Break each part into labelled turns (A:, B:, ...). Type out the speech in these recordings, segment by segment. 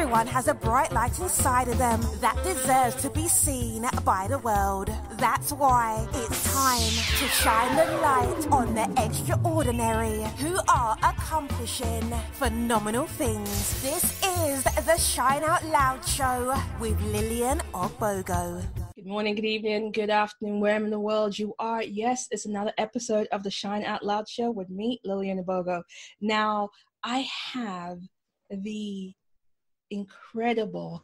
A: Everyone has a bright light inside of them that deserves to be seen by the world. That's why it's time to shine the light on the extraordinary who are accomplishing phenomenal things. This is the Shine Out Loud Show with Lillian Ogbogo.
B: Good morning, good evening, good afternoon, wherever in the world you are. Yes, it's another episode of the Shine Out Loud Show with me, Lillian Ogbogo. Now, I have the incredible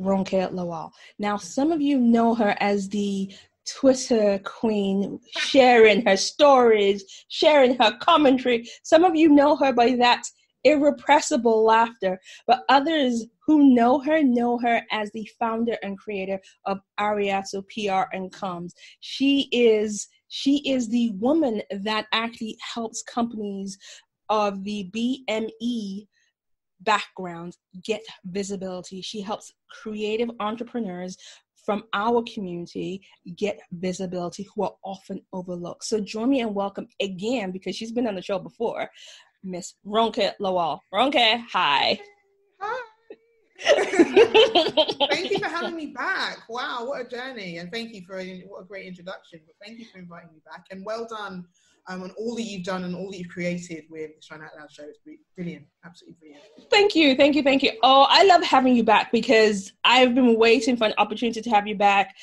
B: Ronke Lawal. Now, some of you know her as the Twitter queen, sharing her stories, sharing her commentary. Some of you know her by that irrepressible laughter, but others who know her as the founder and creator of Ariatu PR and Comms. She is the woman that actually helps companies of the BME background get visibility. She helps creative entrepreneurs from our community get visibility who are often overlooked. So join me and welcome again, because she's been on the show before, Miss Ronke Lawal. Ronke, hi.
C: Hi. Thank you for having me back. Wow, what a journey. And thank you for what a great introduction. But thank you for inviting me back. And well done on all that you've done and all that you've created with the Shine Out Loud show. It's brilliant, absolutely brilliant.
B: Thank you. Oh, I love having you back because I've been waiting for an opportunity to have you back.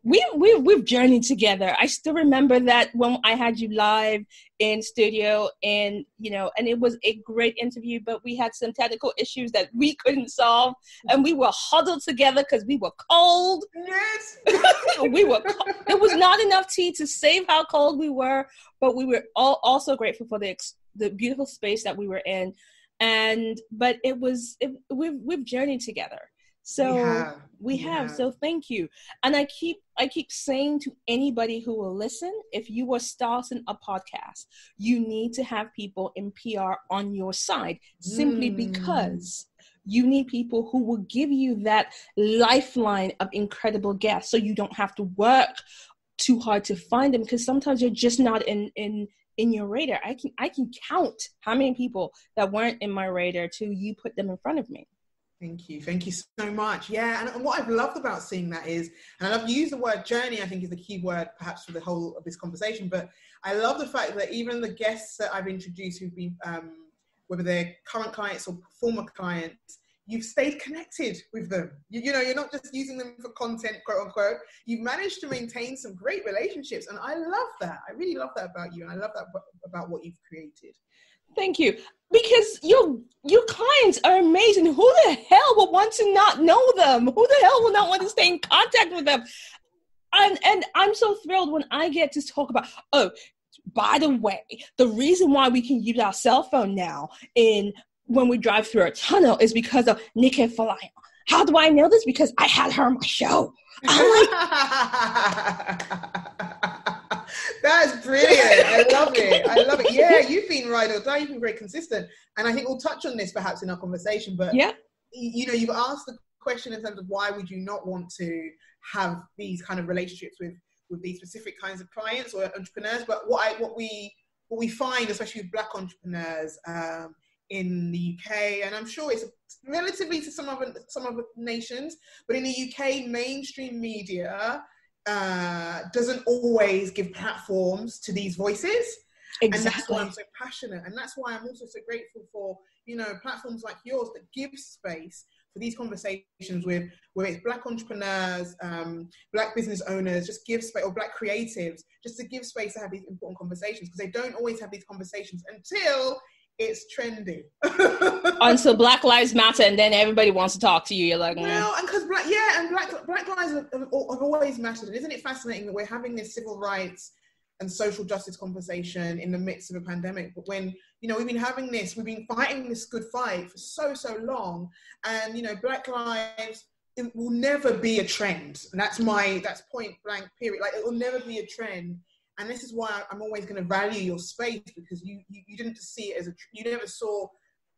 B: We've journeyed together. I still remember that when I had you live in studio, and it was a great interview, but we had some technical issues that we couldn't solve, and we were huddled together because we were cold.
C: Yes.
B: There was not enough tea to save how cold we were, but we were all also grateful for the beautiful space that we were in, but we've journeyed together. So we have. So thank you. And I keep saying to anybody who will listen, if you are starting a podcast, you need to have people in PR on your side, simply because you need people who will give you that lifeline of incredible guests, so you don't have to work too hard to find them, because sometimes you're just not in your radar. I can count how many people that weren't in my radar till you put them in front of me.
C: Thank you so much. Yeah, and what I've loved about seeing that is, and I love to use the word journey, I think is the key word perhaps for the whole of this conversation, but I love the fact that even the guests that I've introduced who've been, whether they're current clients or former clients, you've stayed connected with them. You're not just using them for content, quote unquote. You've managed to maintain some great relationships, and I love that. I really love that about you, and I love that about what you've created. Thank
B: you. Because your clients are amazing. Who the hell would want to not know them? Who the hell will not want to stay in contact with them? And I'm so thrilled when I get to talk about, oh, by the way, the reason why we can use our cell phone now when we drive through a tunnel is because of Nikki Falayan. How do I know this? Because I had her on my show.
C: That's brilliant. I love it. Yeah, you've been ride or die. You've been very consistent. And I think we'll touch on this perhaps in our conversation. But, you've asked the question in terms of why would you not want to have these kind of relationships with these specific kinds of clients or entrepreneurs. But what we find, especially with Black entrepreneurs in the UK, and I'm sure it's relatively to some other nations, but in the UK, mainstream media doesn't always give platforms to these voices. Exactly. And that's why I'm so passionate. And that's why I'm also so grateful for, platforms like yours that give space for these conversations with, whether it's Black entrepreneurs, Black business owners, just give space, or Black creatives, just to give space to have these important conversations, because they don't always have these conversations until it's trendy.
B: Until Black Lives Matter, and then everybody wants to talk to you. You're like,
C: well, and because Black lives have always mattered. And isn't it fascinating that we're having this civil rights and social justice conversation in the midst of a pandemic? But when, we've been fighting this good fight for so long, and, Black lives, it will never be a trend. And that's point blank period. Like, it will never be a trend. And this is why I'm always going to value your space, because you didn't see it you never saw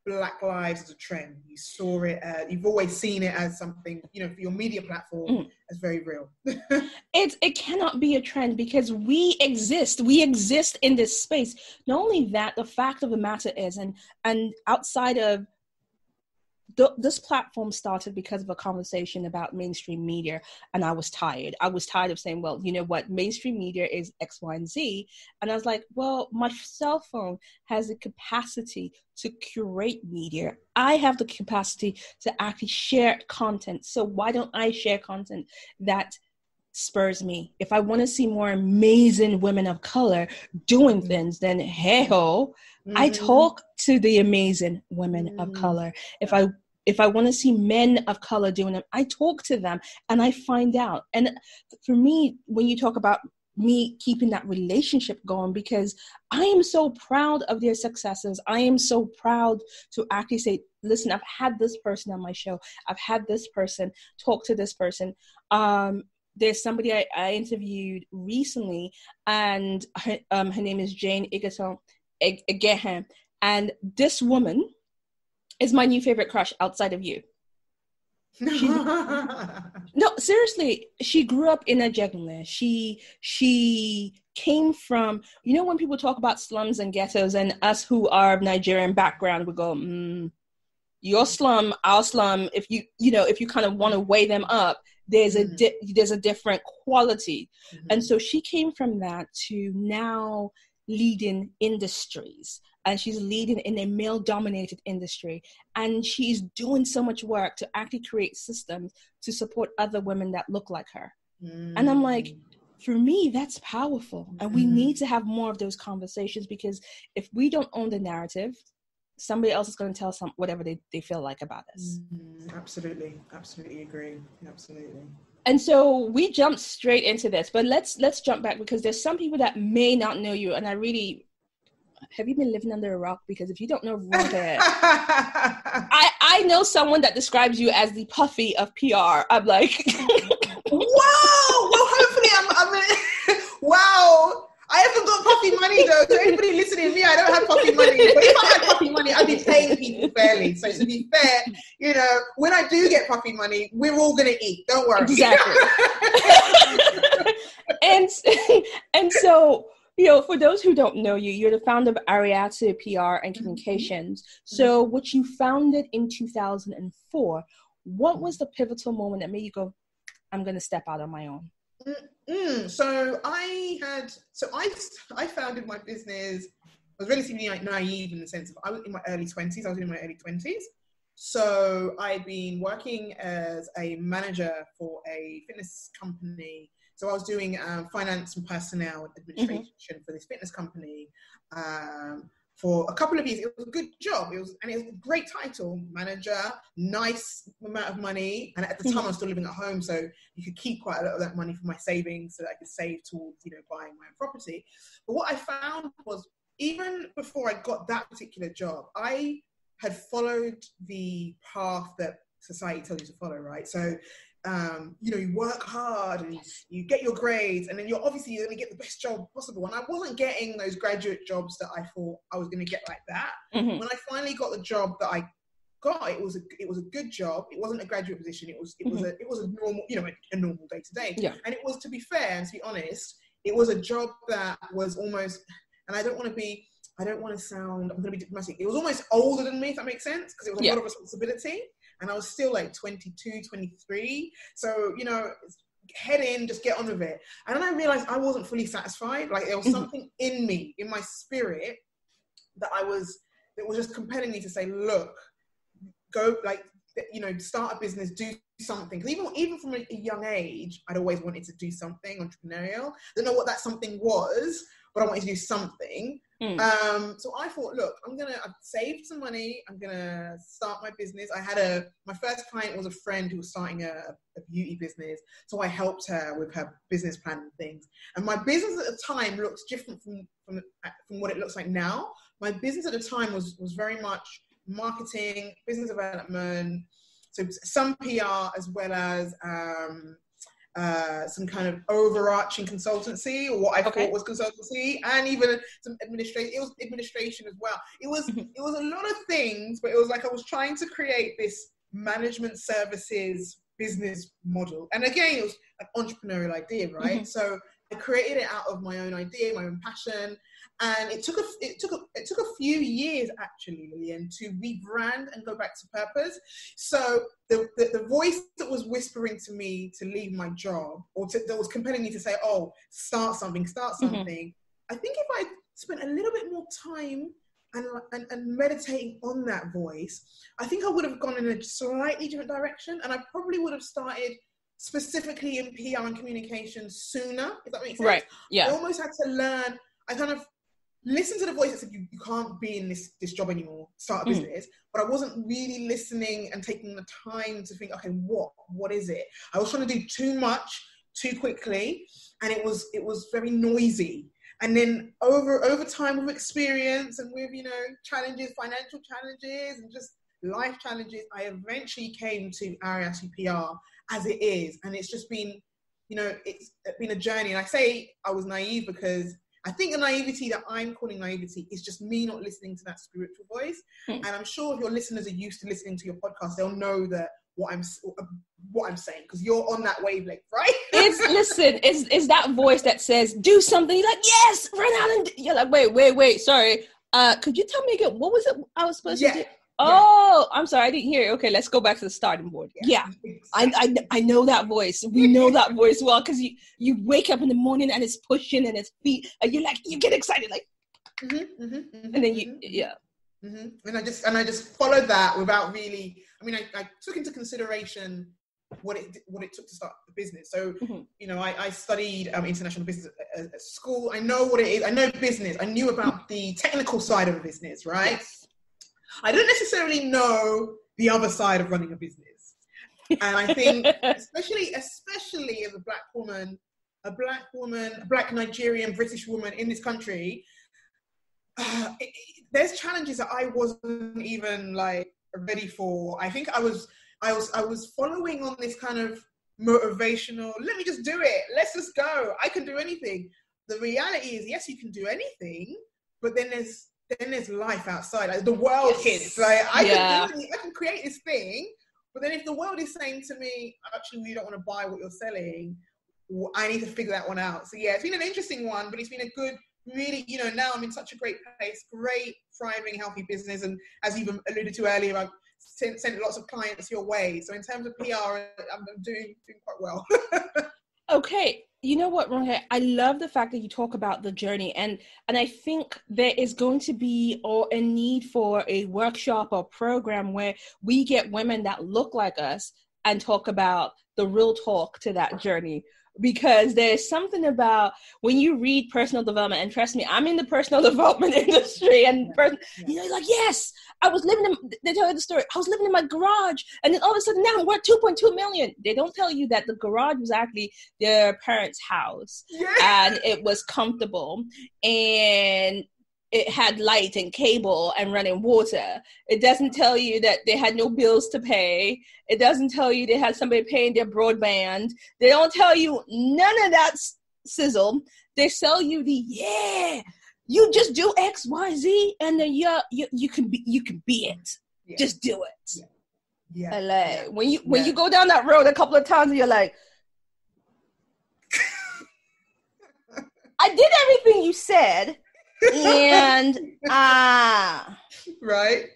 C: Black lives as a trend. You saw it, you've always seen it as something, for your media platform, as very real.
B: It cannot be a trend, because we exist in this space. Not only that, the fact of the matter is, and outside of this platform started because of a conversation about mainstream media, and I was tired. I was tired of saying, well, you know what, mainstream media is X, Y, and Z. And I was like, well, my cell phone has the capacity to curate media. I have the capacity to actually share content. So why don't I share content that spurs me? If I want to see more amazing women of color doing things, then hey-ho, I talk to the amazing women of color. If I want to see men of color doing them, I talk to them and I find out. And for me, when you talk about me keeping that relationship going, because I am so proud of their successes. I am so proud to actually say, listen, I've had this person on my show. I've had this person talk to this person. There's somebody I interviewed recently, and her name is Jane Egehan. And this woman is my new favorite crush outside of you. No, seriously, she grew up in Ajegunle. She came from, you know, when people talk about slums and ghettos, and us who are of Nigerian background would go, your slum, our slum. If you kind of want to weigh them up, there's a different quality. And so she came from that to now leading industries, and she's leading in a male-dominated industry, and she's doing so much work to actually create systems to support other women that look like her. And I'm like, for me, that's powerful, and we need to have more of those conversations, because if we don't own the narrative, somebody else is going to tell whatever they feel like about us.
C: Absolutely agree. Absolutely.
B: And so we jumped straight into this, but let's jump back, because there's some people that may not know you, and have you been living under a rock? Because if you don't know Ronke, I know someone that describes you as the Puffy of PR. I'm like,
C: wow. Well, hopefully I'm wow. I haven't got Puffy money though. So anybody listening to me, I don't have Puffy money. But if I had Puffy money, I'd be paying people fairly. So to be fair, you know, when I do get Puffy money, we're all gonna eat. Don't worry.
B: Exactly. and so, you know, for those who don't know you, you're the founder of Ariatu PR and Communications. So what you founded in 2004, what was the pivotal moment that made you go, I'm going to step out on my own?
C: So I founded my business. I was relatively naive in the sense of I was in my early 20s. So I'd been working as a manager for a fitness company. So I was doing finance and personnel administration for this fitness company for a couple of years. It was a good job. It was a great title, manager, nice amount of money. And at the time I was still living at home, so you could keep quite a lot of that money for my savings so that I could save towards, you know, buying my own property. But what I found was, even before I got that particular job, I had followed the path that society tells you to follow, right? So you know, you work hard and you get your grades, and then you're going to get the best job possible. And I wasn't getting those graduate jobs that I thought I was going to get like that. When I finally got the job that I got, it was a good job. It wasn't a graduate position. It was a normal, you know, a normal day to day. And it was, to be fair and to be honest, it was a job that was almost, and I don't want to sound, I'm going to be diplomatic. It was almost older than me, if that makes sense, because it was a lot of responsibility. And I was still like 22, 23. So, you know, head in, just get on with it. And then I realized I wasn't fully satisfied. Like there was something in me, in my spirit, that was just compelling me to say, look, go, like, you know, start a business, do something. Because even from a young age, I'd always wanted to do something entrepreneurial. Don't know what that something was, but I wanted to do something. So I thought, look, I've saved some money. I'm going to start my business. My first client was a friend who was starting a beauty business. So I helped her with her business plan and things. And my business at the time looks different from what it looks like now. My business at the time was very much marketing, business development, so some PR as well as some kind of overarching consultancy, or what I thought was consultancy, and even some administration. It was administration as well. It was a lot of things, but it was like I was trying to create this management services business model. And again, it was an entrepreneurial idea, right? So created it out of my own idea, my own passion. And it took a few years, actually, Lillian, to rebrand and go back to purpose. So the voice that was whispering to me to leave my job, that was compelling me to say, oh, start something. I think if I spent a little bit more time and meditating on that voice, I think I would have gone in a slightly different direction. And I probably would have started specifically in PR and communication sooner, if that makes sense.
B: Right, yeah.
C: I almost had to learn, I kind of listen to the voice that said you can't be in this job anymore, start a business, but I wasn't really listening and taking the time to think, okay, what is it? I was trying to do too much too quickly, and it was very noisy. And then over time, with experience and with challenges, financial challenges and just life challenges, I eventually came to Ariatu PR as it is, and it's just been it's been a journey. And I say I was naive because I think the naivety that I'm calling naivety is just me not listening to that spiritual voice. And I'm sure if your listeners are used to listening to your podcast, they'll know that what I'm saying, because you're on that wavelength, right?
B: It's that voice that says, do something. You're like, yes, run out and you're like, wait, sorry. Could you tell me again, what was it I was supposed to do? Oh, I'm sorry, I didn't hear it. Okay, let's go back to the starting board. Yeah. I know that voice. We know that voice well, because you wake up in the morning and it's pushing and it's feet, and you get excited, like, and then and
C: I just followed that without really. I mean, I took into consideration what it took to start the business. So I studied international business at school. I know what it is. I know business. I knew about the technical side of a business, right? Yes. I don't necessarily know the other side of running a business. And I think, especially as a black Nigerian, British woman in this country, there's challenges that I wasn't even ready for. I think I was following on this kind of motivational, let me just do it. Let's just go. I can do anything. The reality is, yes, you can do anything, but then there's life outside. The world hits. I can create this thing, but then if the world is saying to me, actually, we don't want to buy what you're selling, I need to figure that one out. So yeah, it's been an interesting one, but it's been a good, really, now I'm in such a great place, great, thriving, healthy business. And as you've alluded to earlier, I've sent lots of clients your way. So in terms of PR, I'm doing quite well.
B: Okay. You know what, Ronke? I love the fact that you talk about the journey, and I think there is going to be a need for a workshop or program where we get women that look like us and talk about the real talk to that journey. Because there's something about when you read personal development, and trust me, I'm in the personal development industry, and you're like, yes, they tell you the story, I was living in my garage, and then all of a sudden now I'm worth 2.2 million. They don't tell you that the garage was actually their parents' house, and it was comfortable, and it had light and cable and running water. It doesn't tell you that they had no bills to pay. It doesn't tell you they had somebody paying their broadband. They don't tell you none of that sizzle. They sell you you just do X, Y, Z, and then you can be it. Yeah. Just do it. Yeah. When you go down that road a couple of times, and you're like, I did everything you said. And
C: right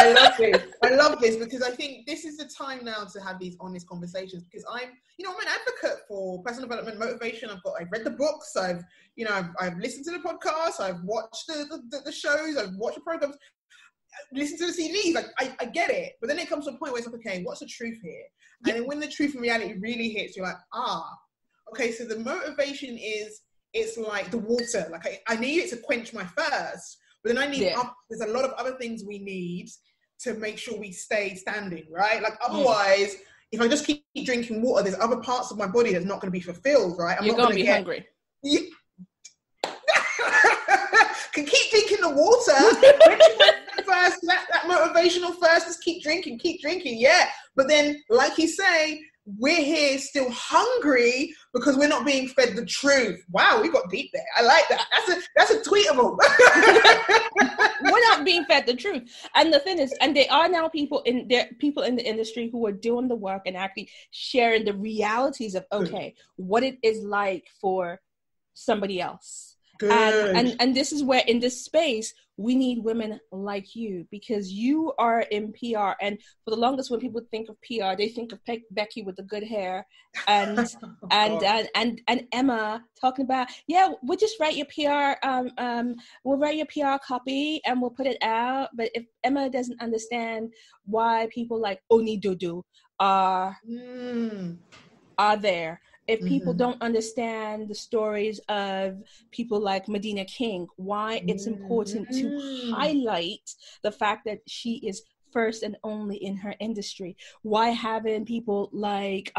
C: I love this because I think this is the time now to have these honest conversations, because I'm an advocate for personal development, motivation. I've read the books, I've listened to the podcasts, I've watched the shows, I've watched the programs, listen to the CDs. I get it, but then it comes to a point where it's like, okay, what's the truth here? And then when the truth and reality really hits, you're like, okay, so the motivation it's like the water. Like I need it to quench my thirst, but then I need there's a lot of other things we need to make sure we stay standing, right? Like otherwise, if I just keep drinking water, there's other parts of my body that's not going to be fulfilled, right?
B: You're going to be hungry.
C: Can keep drinking the water. First, that motivational first, just keep drinking, yeah. But then, like you say, we're here still hungry because we're not being fed the truth. Wow, we got deep there. I like that. That's a tweetable.
B: We're not being fed the truth. And the thing is, and there are now people in the industry who are doing the work and actually sharing the realities of, okay, what it is like for somebody else. Good. And this is where, in this space, we need women like you, because you are in PR. And for the longest, when people think of PR, they think of Becky with the good hair and and Emma talking about, yeah, we'll just write your PR, we'll write your PR copy and we'll put it out. But if Emma doesn't understand why people like Oni Dodo are there, if people don't understand the stories of people like Medina King, why it's important to highlight the fact that she is first and only in her industry. Why having people like,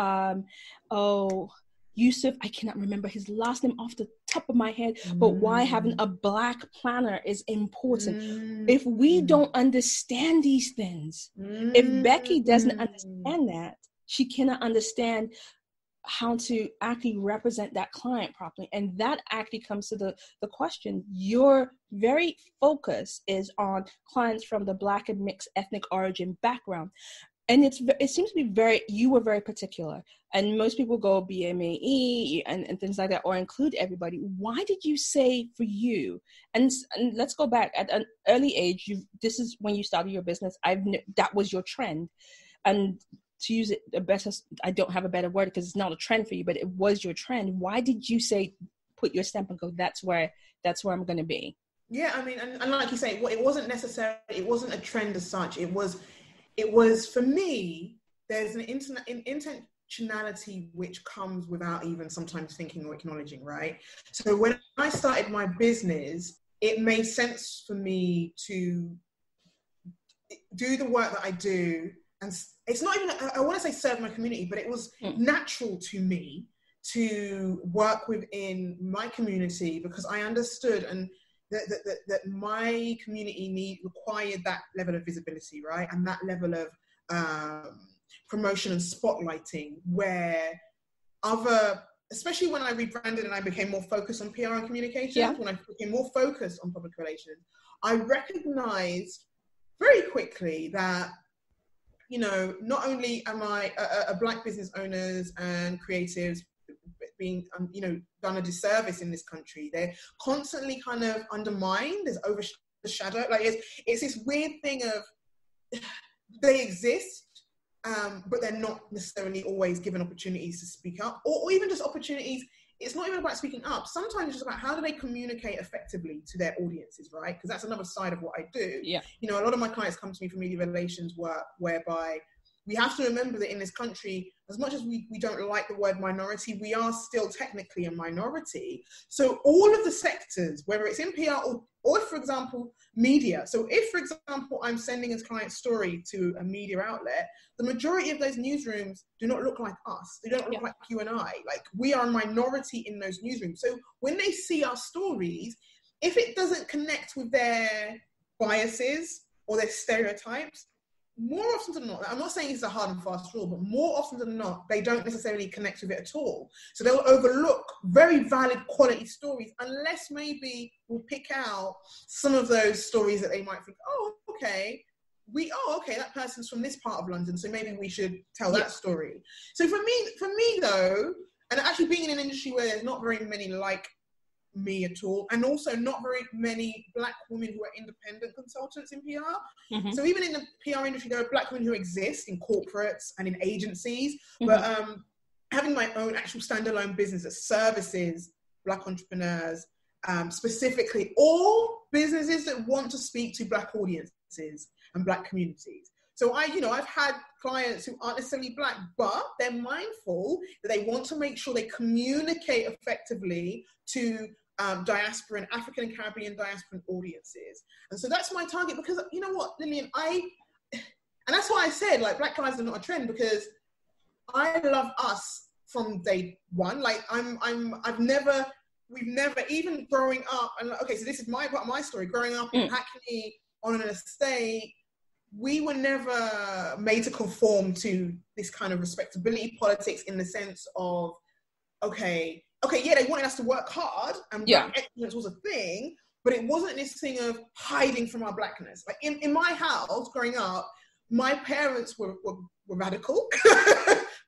B: Yusuf, I cannot remember his last name off the top of my head, but why having a Black planner is important. If we don't understand these things, if Becky doesn't understand that, she cannot understand how to actually represent that client properly. And that actually comes to the question. Your very focus is on clients from the Black and mixed ethnic origin background. And it seems to be you were very particular. And most people go BME and things like that, or include everybody. Why did you say for you, and let's go back at an early age, this is when you started your business, that was your trend. And to use it I don't have a better word because it's not a trend for you, but it was your trend. Why did you say, put your stamp and go, that's where I'm going to be?
C: Yeah, I mean, and like you say, it wasn't a trend as such. It was for me, there's an intentionality which comes without even sometimes thinking or acknowledging, right? So when I started my business, it made sense for me to do the work that I do. And it's not even, I want to say serve my community, but it was natural to me to work within my community because I understood and that my community required that level of visibility, right? And that level of promotion and spotlighting where especially when I rebranded and I became more focused on PR and communications, when I became more focused on public relations, I recognized very quickly that, you know, not only am I a Black business owners and creatives being, done a disservice in this country. They're constantly kind of undermined. There's overshadowed. Like it's this weird thing of they exist, but they're not necessarily always given opportunities to speak up, or even just opportunities. It's not even about speaking up. Sometimes it's just about how do they communicate effectively to their audiences, right? Because that's another side of what I do. Yeah. You know, a lot of my clients come to me for media relations work, whereby we have to remember that in this country, as much as we don't like the word minority, we are still technically a minority. So all of the sectors, whether it's in PR or for example, media. So if, for example, I'm sending a client story to a media outlet, the majority of those newsrooms do not look like us. They don't look like you and I. Like, we are a minority in those newsrooms. So when they see our stories, if it doesn't connect with their biases or their stereotypes, more often than not, I'm not saying it's a hard and fast rule, but more often than not, they don't necessarily connect with it at all. So they'll overlook very valid quality stories, unless maybe we'll pick out some of those stories that they might think, okay, that person's from this part of London, so maybe we should tell that story. So for me though, and actually being in an industry where there's not very many like me at all, and also not very many Black women who are independent consultants in PR. Mm-hmm. So even in the PR industry, there are Black women who exist in corporates and in agencies, but having my own actual standalone business that services Black entrepreneurs, specifically, or businesses that want to speak to Black audiences and Black communities. So I've had clients who aren't necessarily Black, but they're mindful that they want to make sure they communicate effectively to diaspora and African and Caribbean diasporan audiences. And so that's my target, because you know what, Lillian, and that's why I said, like, Black lives are not a trend, because I love us from day one. Like we've never, even growing up, and okay, so this is my part of my story, growing up in Hackney on an estate, we were never made to conform to this kind of respectability politics in the sense of, okay, yeah, they wanted us to work hard and black excellence was a thing, but it wasn't this thing of hiding from our blackness. Like in my house growing up, my parents were radical,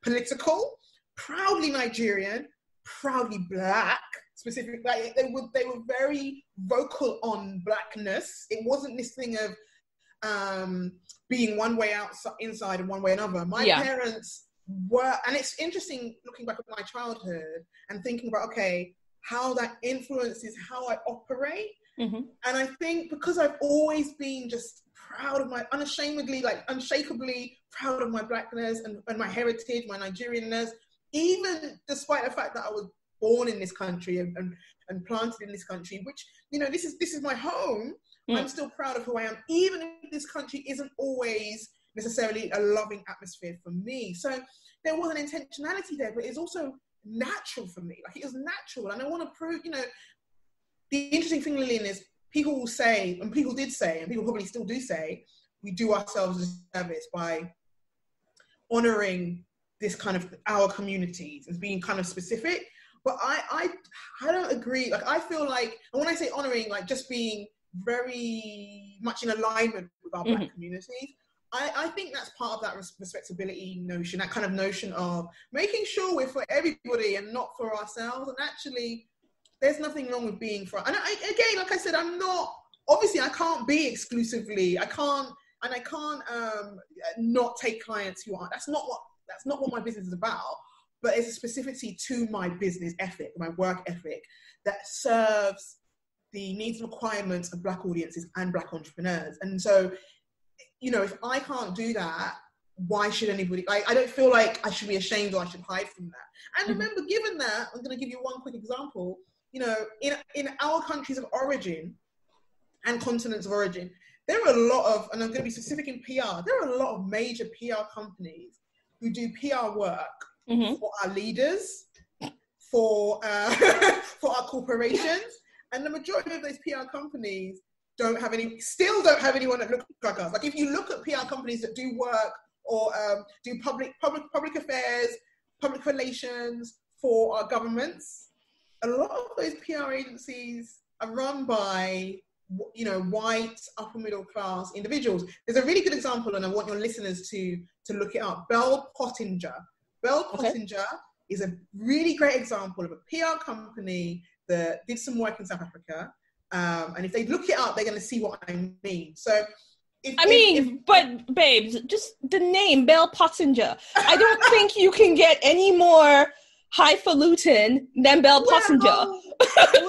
C: political, proudly Nigerian, proudly black, specifically. Like, they were very vocal on blackness. It wasn't this thing of being one way inside and one way another. My parents were, and it's interesting looking back at my childhood and thinking about, okay, how that influences how I operate. Mm-hmm. And I think because I've always been just proud of my, unashamedly, like unshakably proud of my blackness and my heritage, my Nigerianness, even despite the fact that I was born in this country and planted in this country, which, you know, this is my home. I'm still proud of who I am, even if this country isn't always necessarily a loving atmosphere for me. So there was an intentionality there, but it's also natural for me. Like, it was natural. And I want to prove, you know, the interesting thing, Lillian, is people will say, and people did say, and people probably still do say, we do ourselves a service by honouring this kind of our communities as being kind of specific. But I don't agree. Like, I feel like, and when I say honouring, like just being very much in alignment with our black communities, I think that's part of that respectability notion, that kind of notion of making sure we're for everybody and not for ourselves. And actually, there's nothing wrong with being for, and again, like I said, I'm not, obviously I can't be exclusively, I can't not take clients who aren't, that's not what my business is about. But it's a specificity to my business ethic, my work ethic, that serves the needs and requirements of black audiences and black entrepreneurs. And so, you know, if I can't do that, why should anybody? I don't feel like I should be ashamed or I should hide from that. And remember, given that, I'm going to give you one quick example. You know, in our countries of origin and continents of origin, there are a lot of, and I'm going to be specific in PR, there are a lot of major PR companies who do PR work for our leaders, for our corporations, and the majority of those PR companies still don't have anyone that looks like us. Like, if you look at PR companies that do work or do public affairs, public relations for our governments, a lot of those PR agencies are run by, you know, white, upper middle class individuals. There's a really good example, and I want your listeners to look it up. Bell Pottinger. Bell Pottinger is a really great example of a PR company that did some work in South Africa. And if they look it up, they're going to see what I mean. So,
B: but babes, just the name Bell Pottinger. I don't think you can get any more highfalutin than Bell Pottinger. Well,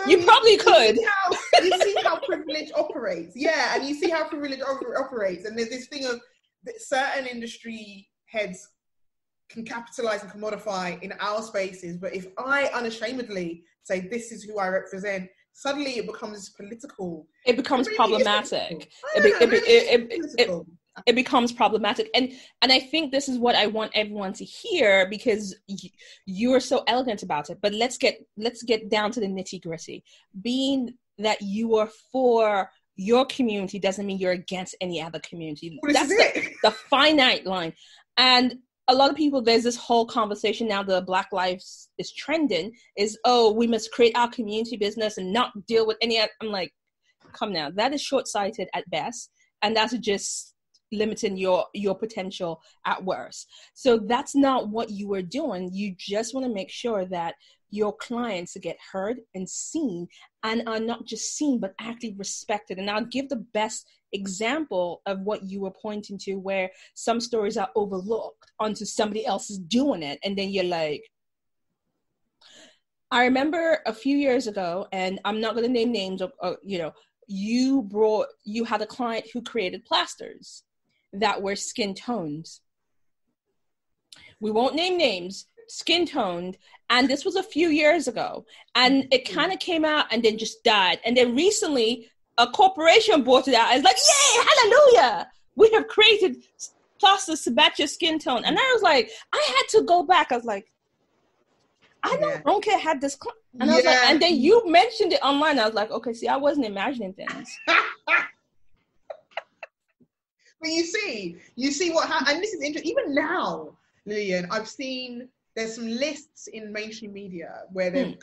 B: you probably could.
C: You see how privilege operates. Yeah, and you see how privilege operates. And there's this thing of certain industry heads can capitalize and commodify in our spaces. But if I unashamedly say, this is who I represent, suddenly it becomes political.
B: It becomes problematic. It becomes problematic. And I think this is what I want everyone to hear, because you are so elegant about it. But let's get down to the nitty gritty. Being that you are for your community doesn't mean you're against any other community. That's the finite line. And a lot of people, there's this whole conversation now, the Black Lives is trending, is, oh, we must create our community business and not deal with any other. I'm like, come now, that is short-sighted at best. And that's just limiting your potential at worst. So that's not what you are doing. You just want to make sure that your clients get heard and seen, and are not just seen, but actually respected. And I'll give the best example of what you were pointing to, where some stories are overlooked onto somebody else is doing it. And then you're like, I remember a few years ago, and I'm not going to name names, or, you know, you had a client who created plasters that were skin toned. We won't name names, skin toned. And this was a few years ago. And it kind of came out and then just died. And then recently, a corporation bought it out. It's like, yay, hallelujah! We have created plasters to match your skin tone. And I was like, I had to go back. I was like, I know Ronke had this. And I was like, and then you mentioned it online. I was like, okay, see, I wasn't imagining things.
C: But you see what happens, and this is interesting. Even now, Lillian, I've seen there's some lists in mainstream media where they're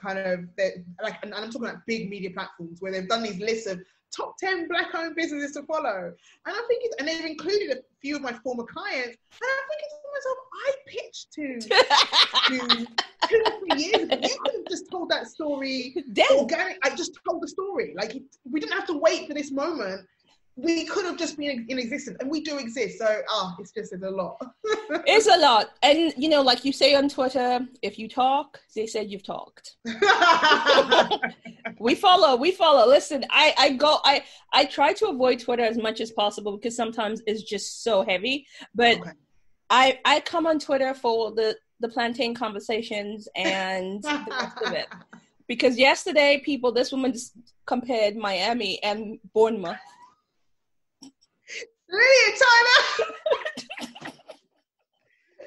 C: like, and I'm talking about big media platforms where they've done these lists of top 10 Black-owned businesses to follow, and I think and they've included a few of my former clients, and I'm thinking to myself, I pitched to 2 or 3 years ago. You could have just told that story organic. I just told the story. Like, we didn't have to wait for this moment. We could have just been in existence, and we do exist. So, it's a lot.
B: It's a lot. And, you know, like you say on Twitter, if you talk, they said you've talked. We follow. Listen, I try to avoid Twitter as much as possible because sometimes it's just so heavy. But okay. I come on Twitter for the plantain conversations and the rest of it. Because yesterday, this woman just compared Miami and Bournemouth.
C: Really, Tyler?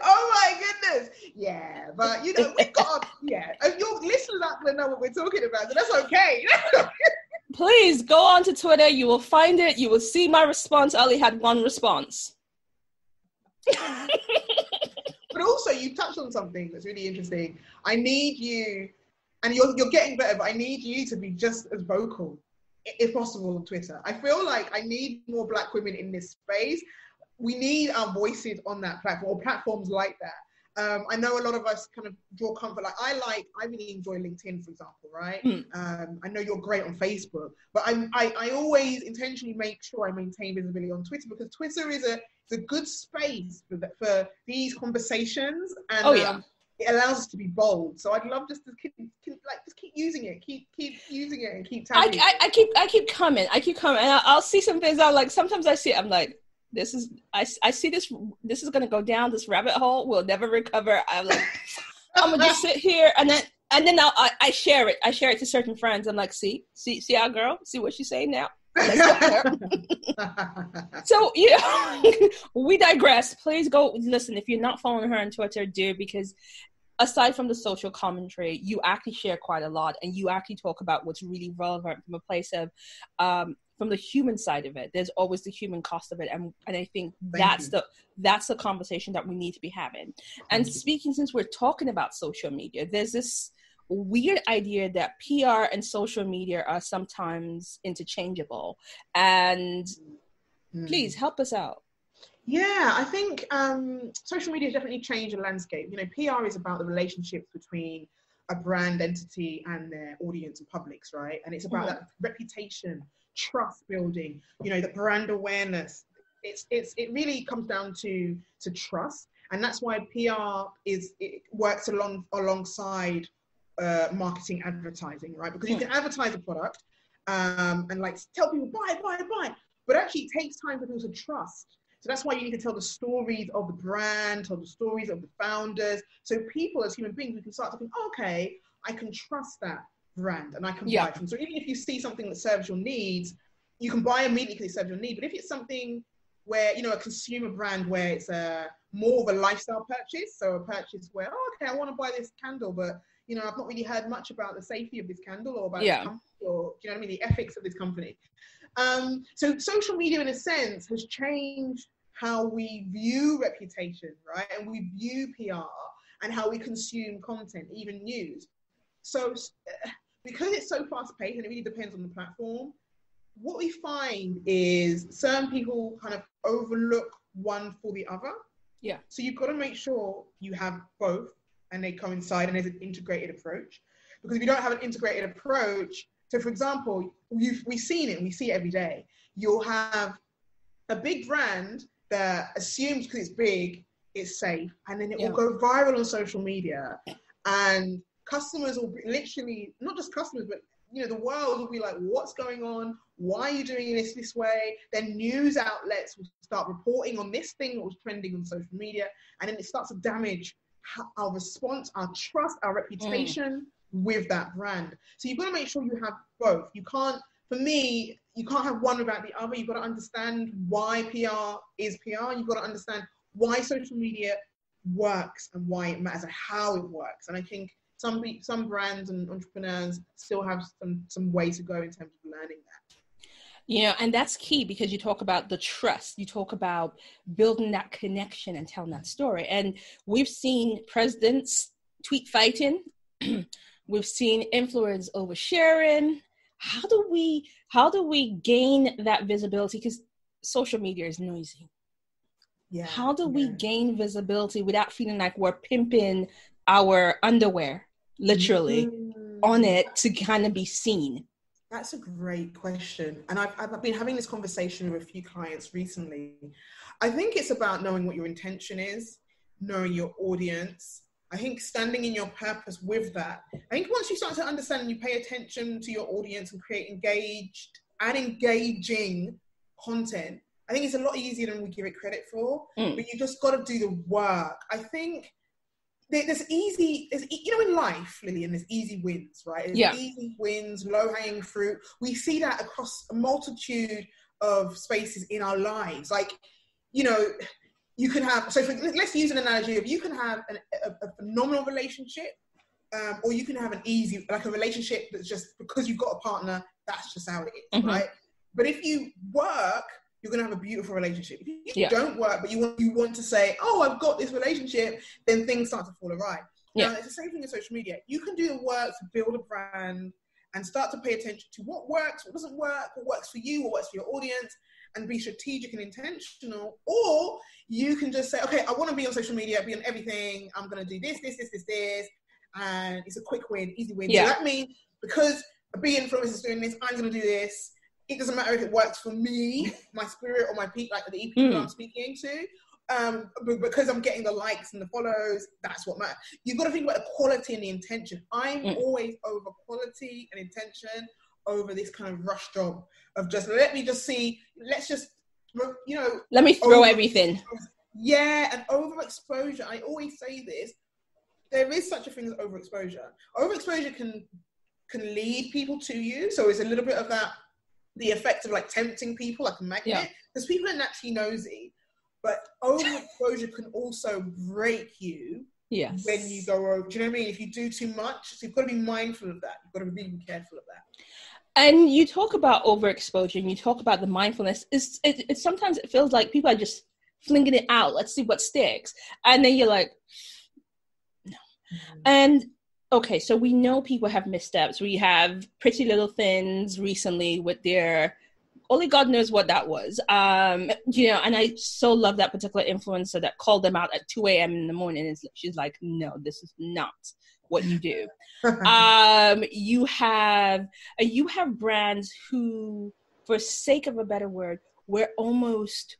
C: Oh my goodness. Yeah, but you know, we've got your listeners aren't going to know what we're talking about, so that's okay.
B: Please go on to Twitter. You will find it. You will see my response. I only had one response.
C: But also, you touched on something that's really interesting. I need you, and you're getting better, but I need you to be just as vocal, if possible, on Twitter. I feel like I need more Black women in this space. We need our voices on that platform, or platforms like that. I know a lot of us kind of draw comfort. Like I really enjoy LinkedIn, for example, right? I know you're great on Facebook, but I always intentionally make sure I maintain visibility on Twitter, because Twitter is a good space for these conversations, and it allows us to be bold. So I'd love just to keep using it, keep using it, and keep tagging.
B: I keep coming, and I'll see some things. Sometimes I see it, I'm like, I see this is going to go down this rabbit hole. We'll never recover. I'm like, I'm going to just sit here, and then I share it. I share it to certain friends. I'm like, see our girl, see what she's saying now. Let's go there. So, we digress. Please go listen. If you're not following her on Twitter, do, because aside from the social commentary, you actually share quite a lot, and you actually talk about what's really relevant from a place of from the human side of it. There's always the human cost of it, and I think that's the conversation that we need to be having. And speaking, since we're talking about social media, there's this weird idea that PR and social media are sometimes interchangeable, and please help us out.
C: Yeah, I think social media has definitely changed the landscape. You know, PR is about the relationships between a brand entity and their audience and publics, right? And it's about that reputation, trust building, the brand awareness. It really comes down to trust, and that's why PR works alongside marketing, advertising, right? Because you can advertise a product and like tell people buy, but actually it takes time for people to trust. So that's why you need to tell the stories of the brand, tell the stories of the founders. So people as human beings, we can start to think, okay, I can trust that brand and I can buy from. So even if you see something that serves your needs, you can buy immediately because it serves your need. But if it's something where, a consumer brand where it's more of a lifestyle purchase, so a purchase where, okay, I want to buy this candle, but, I've not really heard much about the safety of this candle or about the company, or, the ethics of this company. So social media, in a sense, has changed how we view reputation, right? And we view PR and how we consume content, even news. So because it's so fast-paced and it really depends on the platform, what we find is certain people kind of overlook one for the other. Yeah. So you've got to make sure you have both and they coincide and there's an integrated approach. Because if you don't have an integrated approach, so for example, we've seen it and we see it every day. You'll have a big brand that assumes because it's big, it's safe, and then it will go viral on social media, and customers will be literally, not just customers, but the world will be like, what's going on? Why are you doing this way? Then news outlets will start reporting on this thing that was trending on social media, and then it starts to damage our response, our trust, our reputation with that brand. So you've got to make sure you have both. You can't have one without the other. You've got to understand why PR is PR. You've got to understand why social media works and why it matters and how it works. And I think some brands and entrepreneurs still have some way to go in terms of learning that.
B: And that's key, because you talk about the trust, you talk about building that connection and telling that story. And we've seen presidents tweet fighting. We've seen influencers oversharing. How do we gain that visibility? Because social media is noisy. Yeah. How do we gain visibility without feeling like we're pimping our underwear, literally, on it to kind of be seen?
C: That's a great question. And I've been having this conversation with a few clients recently. I think it's about knowing what your intention is, knowing your audience. I think standing in your purpose with that. I think once you start to understand and you pay attention to your audience and create engaged and engaging content, I think it's a lot easier than we give it credit for. But you just got to do the work. I think there's in life, Lillian, there's easy wins, right? There's easy wins, low-hanging fruit. We see that across a multitude of spaces in our lives. Like, you can have, let's use an analogy of, you can have a phenomenal relationship, or you can have an easy, like a relationship that's just because you've got a partner, that's just how it is, right? But if you work, you're going to have a beautiful relationship. If you don't work, but you want to say, oh, I've got this relationship, then things start to fall awry. Now, it's the same thing in social media. You can do the work to build a brand and start to pay attention to what works, what doesn't work, what works for you, what works for your audience, and be strategic and intentional. Or you can just say, okay, I want to be on social media, be on everything. I'm going to do this. And it's a quick win, easy win. So that means because a B influencer is doing this, I'm going to do this. It doesn't matter if it works for me, my spirit, or my people, like the people I'm speaking to. But because I'm getting the likes and the follows, that's what matters. You've got to think about the quality and the intention. I'm always over quality and intention over this kind of rush job of just, let me
B: throw everything.
C: Yeah, and overexposure. I always say this. There is such a thing as overexposure. Overexposure can lead people to you. So it's a little bit of that, the effect of like tempting people like a magnet, because people are naturally nosy, but overexposure can also break you when you go over. Do you know what I mean? If you do too much, so you've got to be mindful of that. You've got to be really careful of that.
B: And you talk about overexposure and you talk about the mindfulness. It's sometimes it feels like people are just flinging it out. Let's see what sticks. And then you're like, no. And okay, so we know people have missteps. We have Pretty Little Things recently with their, only God knows what that was. And I so love that particular influencer that called them out at 2 a.m. in the morning. And she's like, no, this is not what you do. You have brands who, for sake of a better word, were almost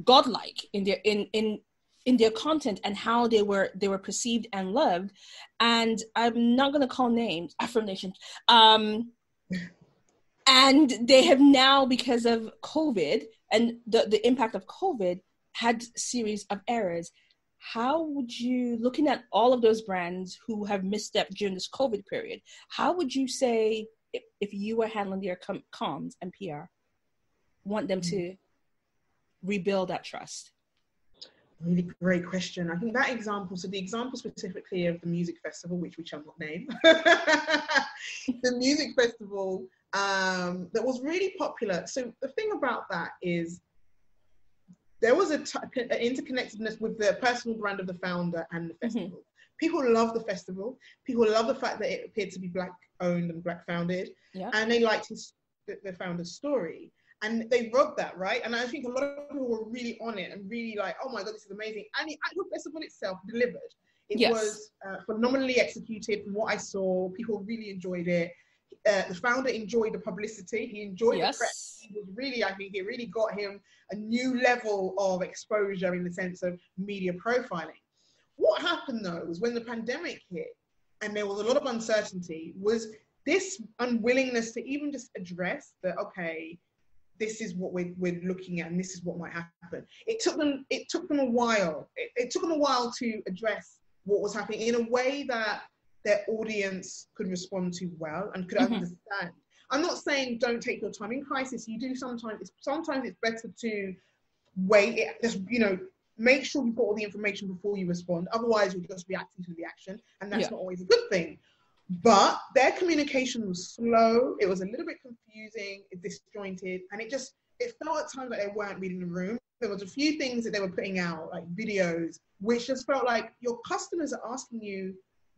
B: godlike in their content and how they were perceived and loved. And I'm not going to call names, Affirmation. And they have now, because of COVID and the impact of COVID, had series of errors. How would you, looking at all of those brands who have misstepped during this COVID period, how would you say, if you were handling their comms and PR, want them to rebuild that trust?
C: Really great question. I think that example, so the example specifically of the music festival, which we shall not name, the music festival that was really popular. So the thing about that is there was an interconnectedness with the personal brand of the founder and the festival. People love the festival. People love the fact that it appeared to be Black owned and Black founded. And they liked the founder's story. And they wrote that, right? And I think a lot of people were really on it and really like, oh my God, this is amazing. And the actual festival itself delivered. It was phenomenally executed from what I saw. People really enjoyed it. The founder enjoyed the publicity. He enjoyed the press. He was really, I think it really got him a new level of exposure in the sense of media profiling. What happened though was when the pandemic hit and there was a lot of uncertainty, was this unwillingness to even just address that, okay, this is what we're looking at and this is what might happen. It took them a while. It took them a while to address what was happening in a way that their audience could respond to well and could understand. I'm not saying don't take your time in crisis. You do sometimes. Sometimes it's better to wait. Just make sure you've got all the information before you respond. Otherwise, you'll just react to the action, and that's not always a good thing. but their communication was slow. It was a little bit confusing, disjointed, and it felt at times like they weren't reading the room. There was a few things that they were putting out, like videos, which just felt like your customers are asking you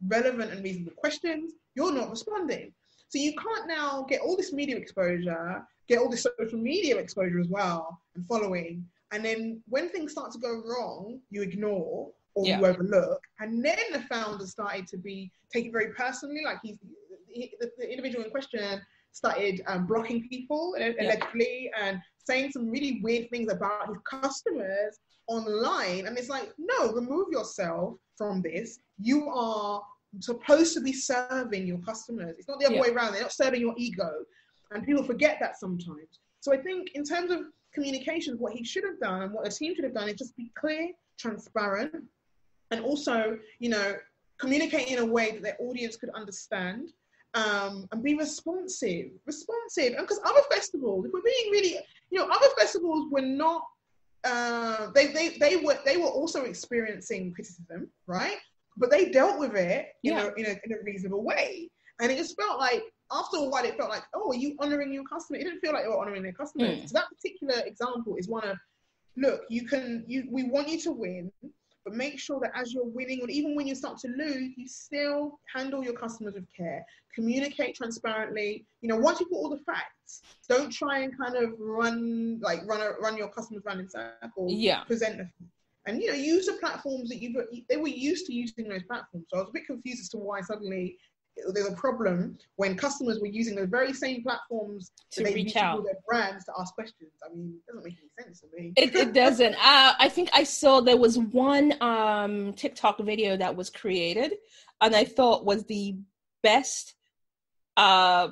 C: relevant and reasonable questions. You're not responding. So you can't now get all this media exposure, get all this social media exposure as well, and following. And then when things start to go wrong, you ignore or you overlook. And then the founder started to take it very personally. Like the individual in question started blocking people allegedly and saying some really weird things about his customers online. And it's like, no, remove yourself from this. You are supposed to be serving your customers. It's not the other way around. They're not serving your ego. And people forget that sometimes. So I think in terms of communications, what he should have done and what the team should have done is just be clear, transparent, and also, communicate in a way that their audience could understand, and be responsive. And because other festivals, if we're being really, other festivals were not, they were also experiencing criticism, right? But they dealt with it, in a reasonable way. And it just felt like, after a while, it felt like, oh, are you honouring your customer? It didn't feel like they were honouring their customers. So that particular example is one of, look, we want you to win, but make sure that as you're winning, or even when you start to lose, you still handle your customers with care. Communicate transparently. Once you put all the facts, don't try and kind of run your customers around in circles. Present them. And, use the platforms that they were used to using those platforms. So I was a bit confused as to why suddenly there's a problem when customers were using the very same platforms to reach out to their brands to ask questions. I mean, it doesn't make any sense to me.
B: It doesn't. I think I saw there was one TikTok video that was created, and I thought was the best kind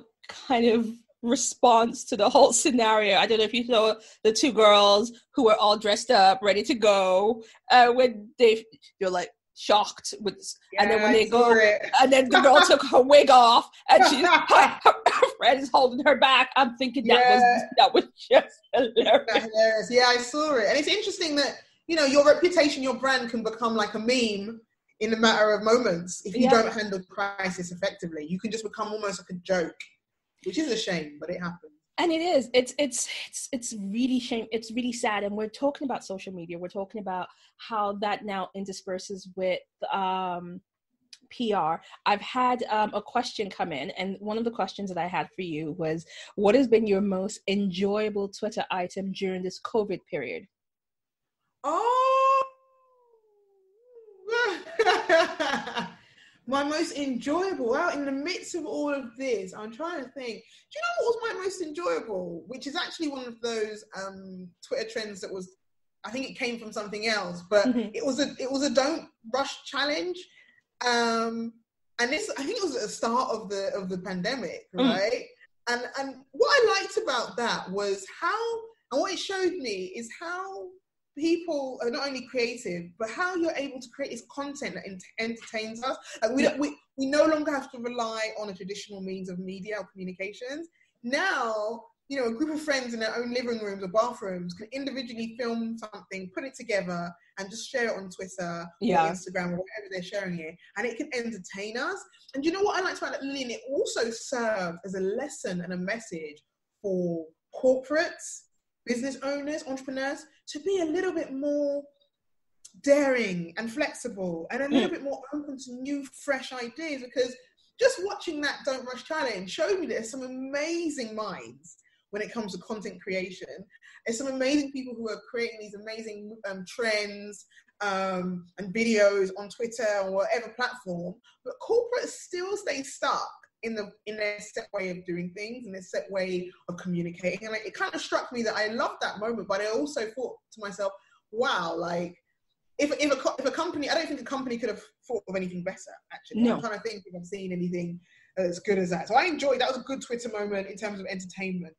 B: of response to the whole scenario. I don't know if you saw the two girls who were all dressed up, ready to go, when you're like, shocked with, and then when they go, and then the girl took her wig off, and her friend is holding her back. I'm thinking that was just hilarious.
C: Yeah, I saw it, and it's interesting that your reputation, your brand can become like a meme in a matter of moments if you don't handle crisis effectively. You can just become almost like a joke, which is a shame, but it happens.
B: And it is. It's really shame. It's really sad. And we're talking about social media. We're talking about how that now intersperses with PR. I've had a question come in, and one of the questions that I had for you was, what has been your most enjoyable Twitter item during this COVID period?
C: Oh, my most enjoyable. Well, in the midst of all of this, I'm trying to think. Do you know what was my most enjoyable? Which is actually one of those Twitter trends that was, I think it came from something else, but it was a don't rush challenge. And this, I think it was at the start of the pandemic, right? And what I liked about that was and what it showed me is how people are not only creative, but how you're able to create this content that entertains us. Like we no longer have to rely on a traditional means of media or communications. Now, a group of friends in their own living rooms or bathrooms can individually film something, put it together, and just share it on Twitter or Instagram or wherever they're sharing it, and it can entertain us. And you know what I liked about it, Lillian? It also served as a lesson and a message for corporates, business owners, entrepreneurs, to be a little bit more daring and flexible and a little bit more open to new, fresh ideas, because just watching that Don't Rush Challenge showed me there's some amazing minds when it comes to content creation. There's some amazing people who are creating these amazing trends and videos on Twitter or whatever platform, but corporates still stay stuck in their set way of doing things and their set way of communicating. And it kind of struck me that I loved that moment, but I also thought to myself, wow, like if a company, I don't think a company could have thought of anything better, actually. No. I'm trying to think if I've seen anything as good as that. So I enjoyed, that was a good Twitter moment in terms of entertainment.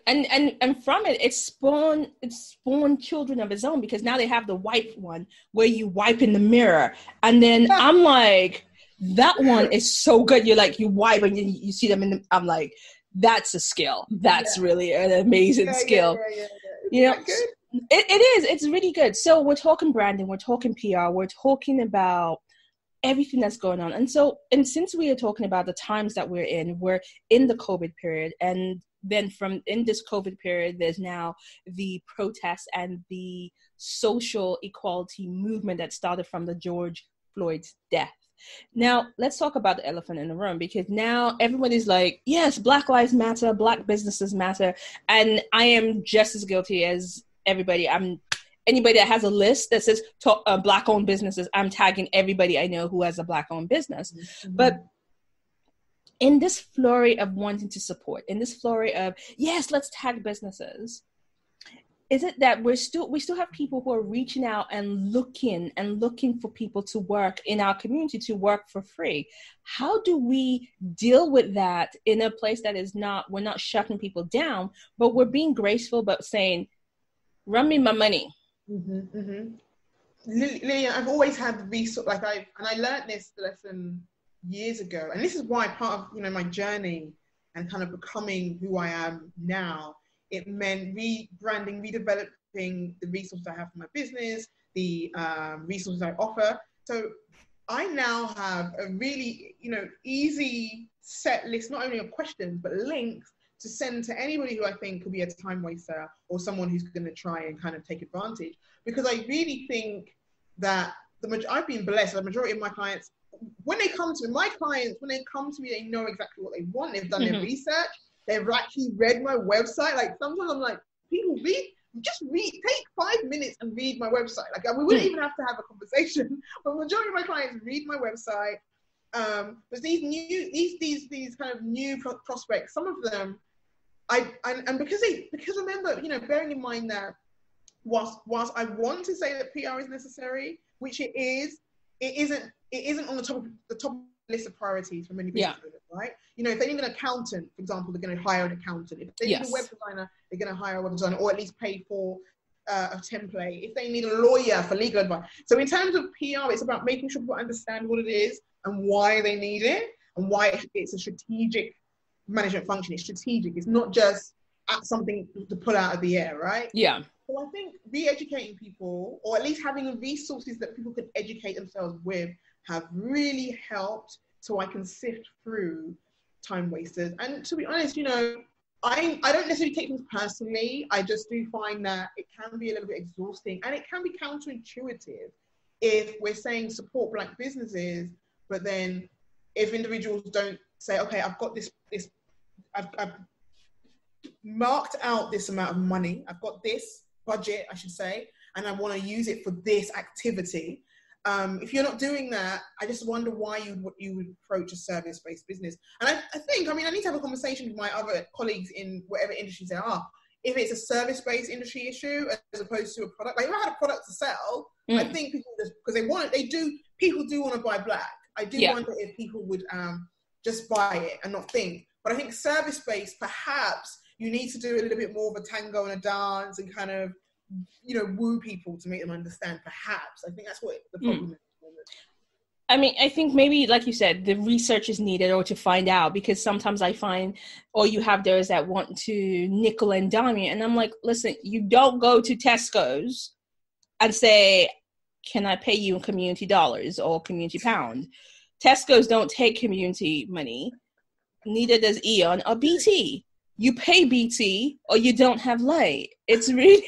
C: And from it spawned children of its own, because now they have the wipe one where you wipe in the mirror. And then I'm like, that one is so good. You're like, you wipe and you see them I'm like, that's a skill. That's really an amazing skill. It is. It's really good. So we're talking branding, we're talking PR, we're talking about
B: everything that's going on. And since we are talking about the times that we're in the COVID period, and then in this COVID period, there's now the protests and the social equality movement that started from the George Floyd's death. Now, let's talk about the elephant in the room, because now everybody's like, yes, Black Lives Matter, Black businesses matter. And I am just as guilty as everybody. Anybody that has a list that says Black-owned businesses, I'm tagging everybody I know who has a Black-owned business. Mm-hmm. But in this flurry of wanting to support, in this flurry of, yes, let's tag businesses, is it that we still have people who are reaching out and looking for people to work in our community, to work for free? How do we deal with that in a place that we're not shutting people down, but we're being graceful, but saying, run me my money?
C: Mm-hmm, mm-hmm. Lillian, I've always had the resource, I learned this lesson years ago, and this is why part of my journey and kind of becoming who I am now, it meant rebranding, redeveloping the resources I have for my business, the resources I offer. So I now have a really easy set list, not only of questions but links to send to anybody who I think could be a time waster or someone who's going to try and kind of take advantage. Because I really think that I've been blessed. The majority of my clients, when they come to me, they know exactly what they want. They've done their research. They've actually read my website. Like, sometimes I'm like, people take 5 minutes and read my website. Like, we wouldn't even have to have a conversation. But the majority of my clients read my website. But these kind of new prospects, some of them, because remember, bearing in mind that whilst I want to say that PR is necessary, which it is, it isn't on the top list of priorities for many business owners, right? If they need an accountant, for example, they're going to hire an accountant. If they need a web designer, they're going to hire a web designer, or at least pay for a template. If they need a lawyer for legal advice. So in terms of PR, it's about making sure people understand what it is and why they need it, and why it's a strategic management function. It's strategic. It's not just something to pull out of the air, right?
B: Yeah.
C: So I think re-educating people, or at least having resources that people can educate themselves with, have really helped, so I can sift through time wasters. And to be honest, I don't necessarily take things personally. I just do find that it can be a little bit exhausting, and it can be counterintuitive if we're saying support Black businesses, but then if individuals don't say, okay, I've got this I've marked out this amount of money, I've got this budget, I should say, and I want to use it for this activity. If you're not doing that, I just wonder why you would approach a service-based business. And I think, I need to have a conversation with my other colleagues in whatever industries they are. If it's a service-based industry issue as opposed to a product, like if I had a product to sell, I think people, because people do want to buy Black. I do wonder if people would just buy it and not think. But I think service-based, perhaps you need to do a little bit more of a tango and a dance and kind of, woo people to make them understand, perhaps. I think that's what the problem is.
B: I think maybe, like you said, the research is needed, or to find out, because sometimes I find, or you have those that want to nickel and dime you. And I'm like, listen, you don't go to Tesco's and say, can I pay you in community dollars or community pound? Tesco's don't take community money. Neither does Eon or BT. You pay BT or you don't have light. It's really...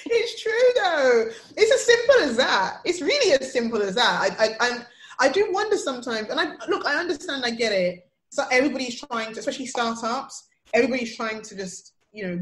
C: It's true, though. It's as simple as that. It's really as simple as that. I do wonder sometimes, and I understand, I get it. So everybody's trying to, especially startups, everybody's trying to just,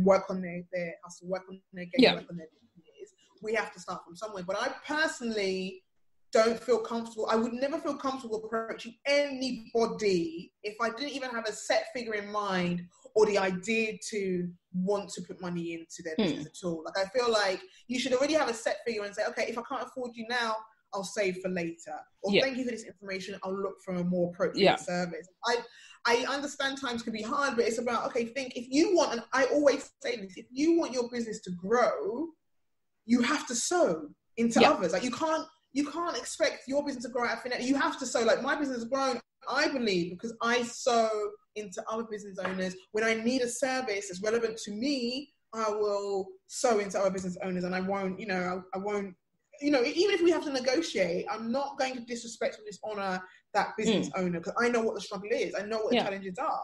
C: work on their hustle, work on their game, work on their business. We have to start from somewhere. But I personally don't feel comfortable. I would never feel comfortable approaching anybody if I didn't even have a set figure in mind, or the idea to want to put money into their business at all. Like, I feel like you should already have a set figure and say, okay, if I can't afford you now, I'll save for later. Or thank you for this information, I'll look for a more appropriate service. I understand times can be hard, but it's about, okay, think if you want, and I always say this, if you want your business to grow, you have to sow into others. Like, you can't expect your business to grow out of thin air. You have to sow. Like, my business has grown, I believe, because I sow into other business owners. When I need a service that's relevant to me, I will sow into other business owners, and I won't you know, even if we have to negotiate, I'm not going to disrespect or dishonor that business owner, because I know what the struggle is. I know what the challenges are.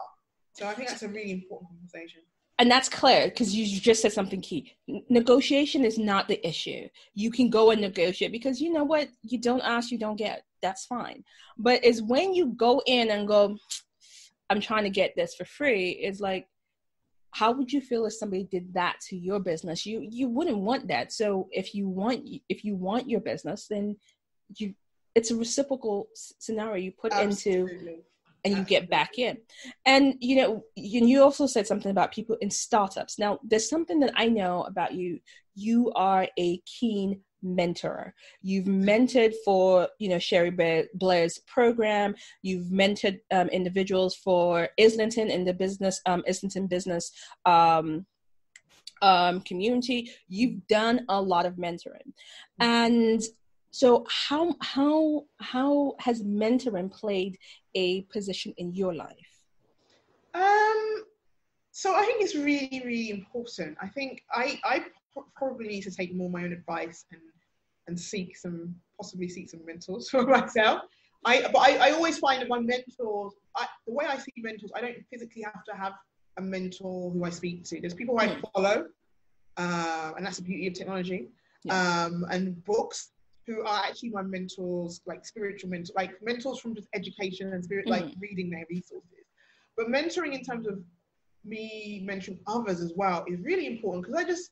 C: So I think that's a really important conversation.
B: And that's clear, because you just said something key. Negotiation is not the issue. You can go and negotiate, because you know what? You don't ask, you don't get. That's fine. But it's when you go in and go, I'm trying to get this for free, it's like, how would you feel if somebody did that to your business? You wouldn't want that. So if you want your business, then it's a reciprocal scenario you put into, and you get back in. And you also said something about people in startups. Now, there's something that I know about you. You are a keen mentor. You've mentored for Cherie Blair's program. You've mentored individuals for Islington in the business Islington business community. You've done a lot of mentoring, and so how has mentoring played a position in your life?
C: So I think it's really, really important. I think I probably need to take more my own advice and possibly seek some mentors for myself. But I always find that my mentors, the way I see mentors, I don't physically have to have a mentor who I speak to. There's people who I follow, and that's the beauty of technology, and books, who are actually my mentors, like spiritual mentors, like mentors from just education and spirit, like reading their resources. But mentoring in terms of me mentoring others as well is really important, because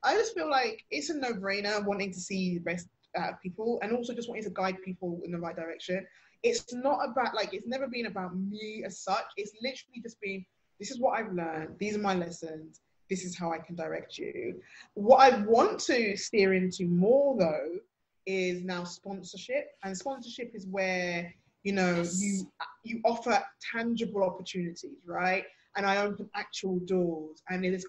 C: I just feel like it's a no-brainer wanting to see the best out of people, and also just wanting to guide people in the right direction. It's not about, like, it's never been about me as such. It's literally just been, this is what I've learned. These are my lessons. This is how I can direct you. What I want to steer into more, though, is now sponsorship. And sponsorship is where, you offer tangible opportunities, right? And I open actual doors. And there's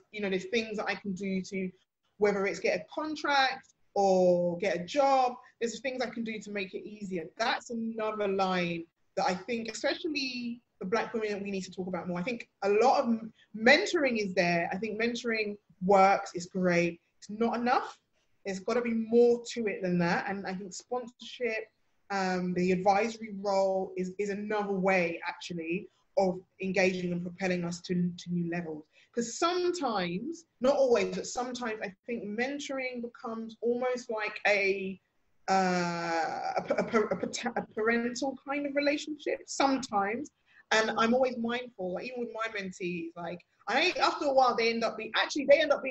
C: things that I can do to, whether it's get a contract or get a job, there's things I can do to make it easier. That's another line that I think, especially the Black women, that we need to talk about more. I think a lot of mentoring is there. I think mentoring works, it's great. It's not enough. There's got to be more to it than that. And I think sponsorship, the advisory role is another way, actually, of engaging and propelling us to new levels. Because sometimes, not always, but sometimes I think mentoring becomes almost like a parental kind of relationship sometimes. And I'm always mindful, like, even with my mentees, like, after a while, they end up being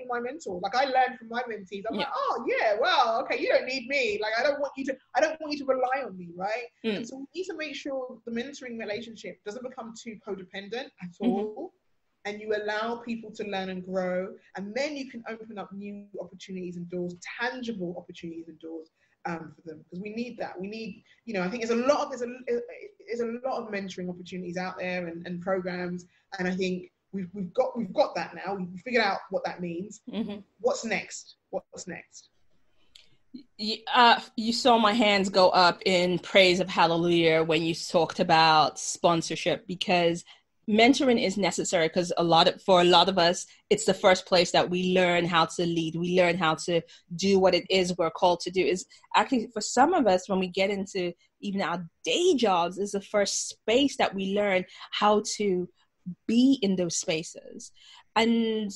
C: my mentor. Like, I learn from my mentees. I'm like, oh yeah, well, okay, you don't need me. Like, I don't want you to rely on me, right? And so we need to make sure the mentoring relationship doesn't become too codependent at all. And you allow people to learn and grow, and then you can open up new opportunities and doors, tangible opportunities and doors for them, because we need that. We need, I think there's a lot of mentoring opportunities out there and programs, and I think we've got that now. We've figured out what that means. What's next?
B: You saw my hands go up in praise of hallelujah when you talked about sponsorship, because mentoring is necessary, because for a lot of us, it's the first place that we learn how to lead. We learn how to do what it is we're called to do. Is actually, for some of us, when we get into even our day jobs, is the first space that we learn how to be in those spaces. And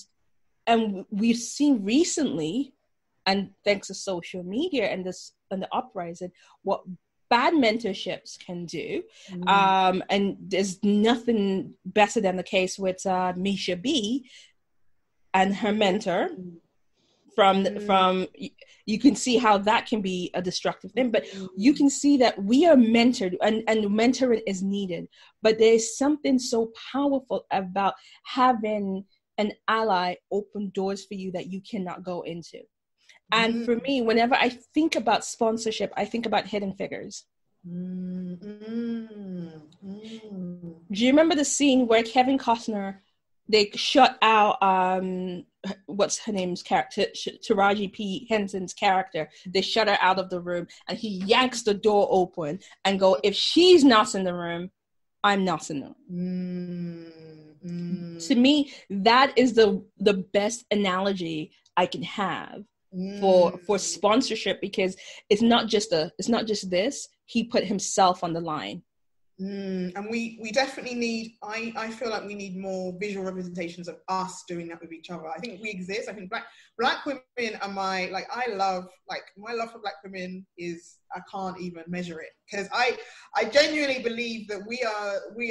B: we've seen recently, and thanks to social media and the uprising, what bad mentorships can do. And there's nothing better than the case with Misha B and her mentor. From you can see how that can be a destructive thing, but you can see that we are mentored, and mentoring is needed. But there's something so powerful about having an ally open doors for you that you cannot go into. And for me, whenever I think about sponsorship, I think about Hidden Figures. Do you remember the scene where Kevin Costner, they shut out, what's her name's character, Taraji P. Henson's character, they shut her out of the room, and he yanks the door open and go, if she's not in the room, I'm not in the room. To me, that is the best analogy I can have for sponsorship, because it's not just this. He put himself on the line.
C: And we definitely need, I feel like we need more visual representations of us doing that with each other. I think we exist. I think black women are my love for black women is, I can't even measure it, because I genuinely believe that we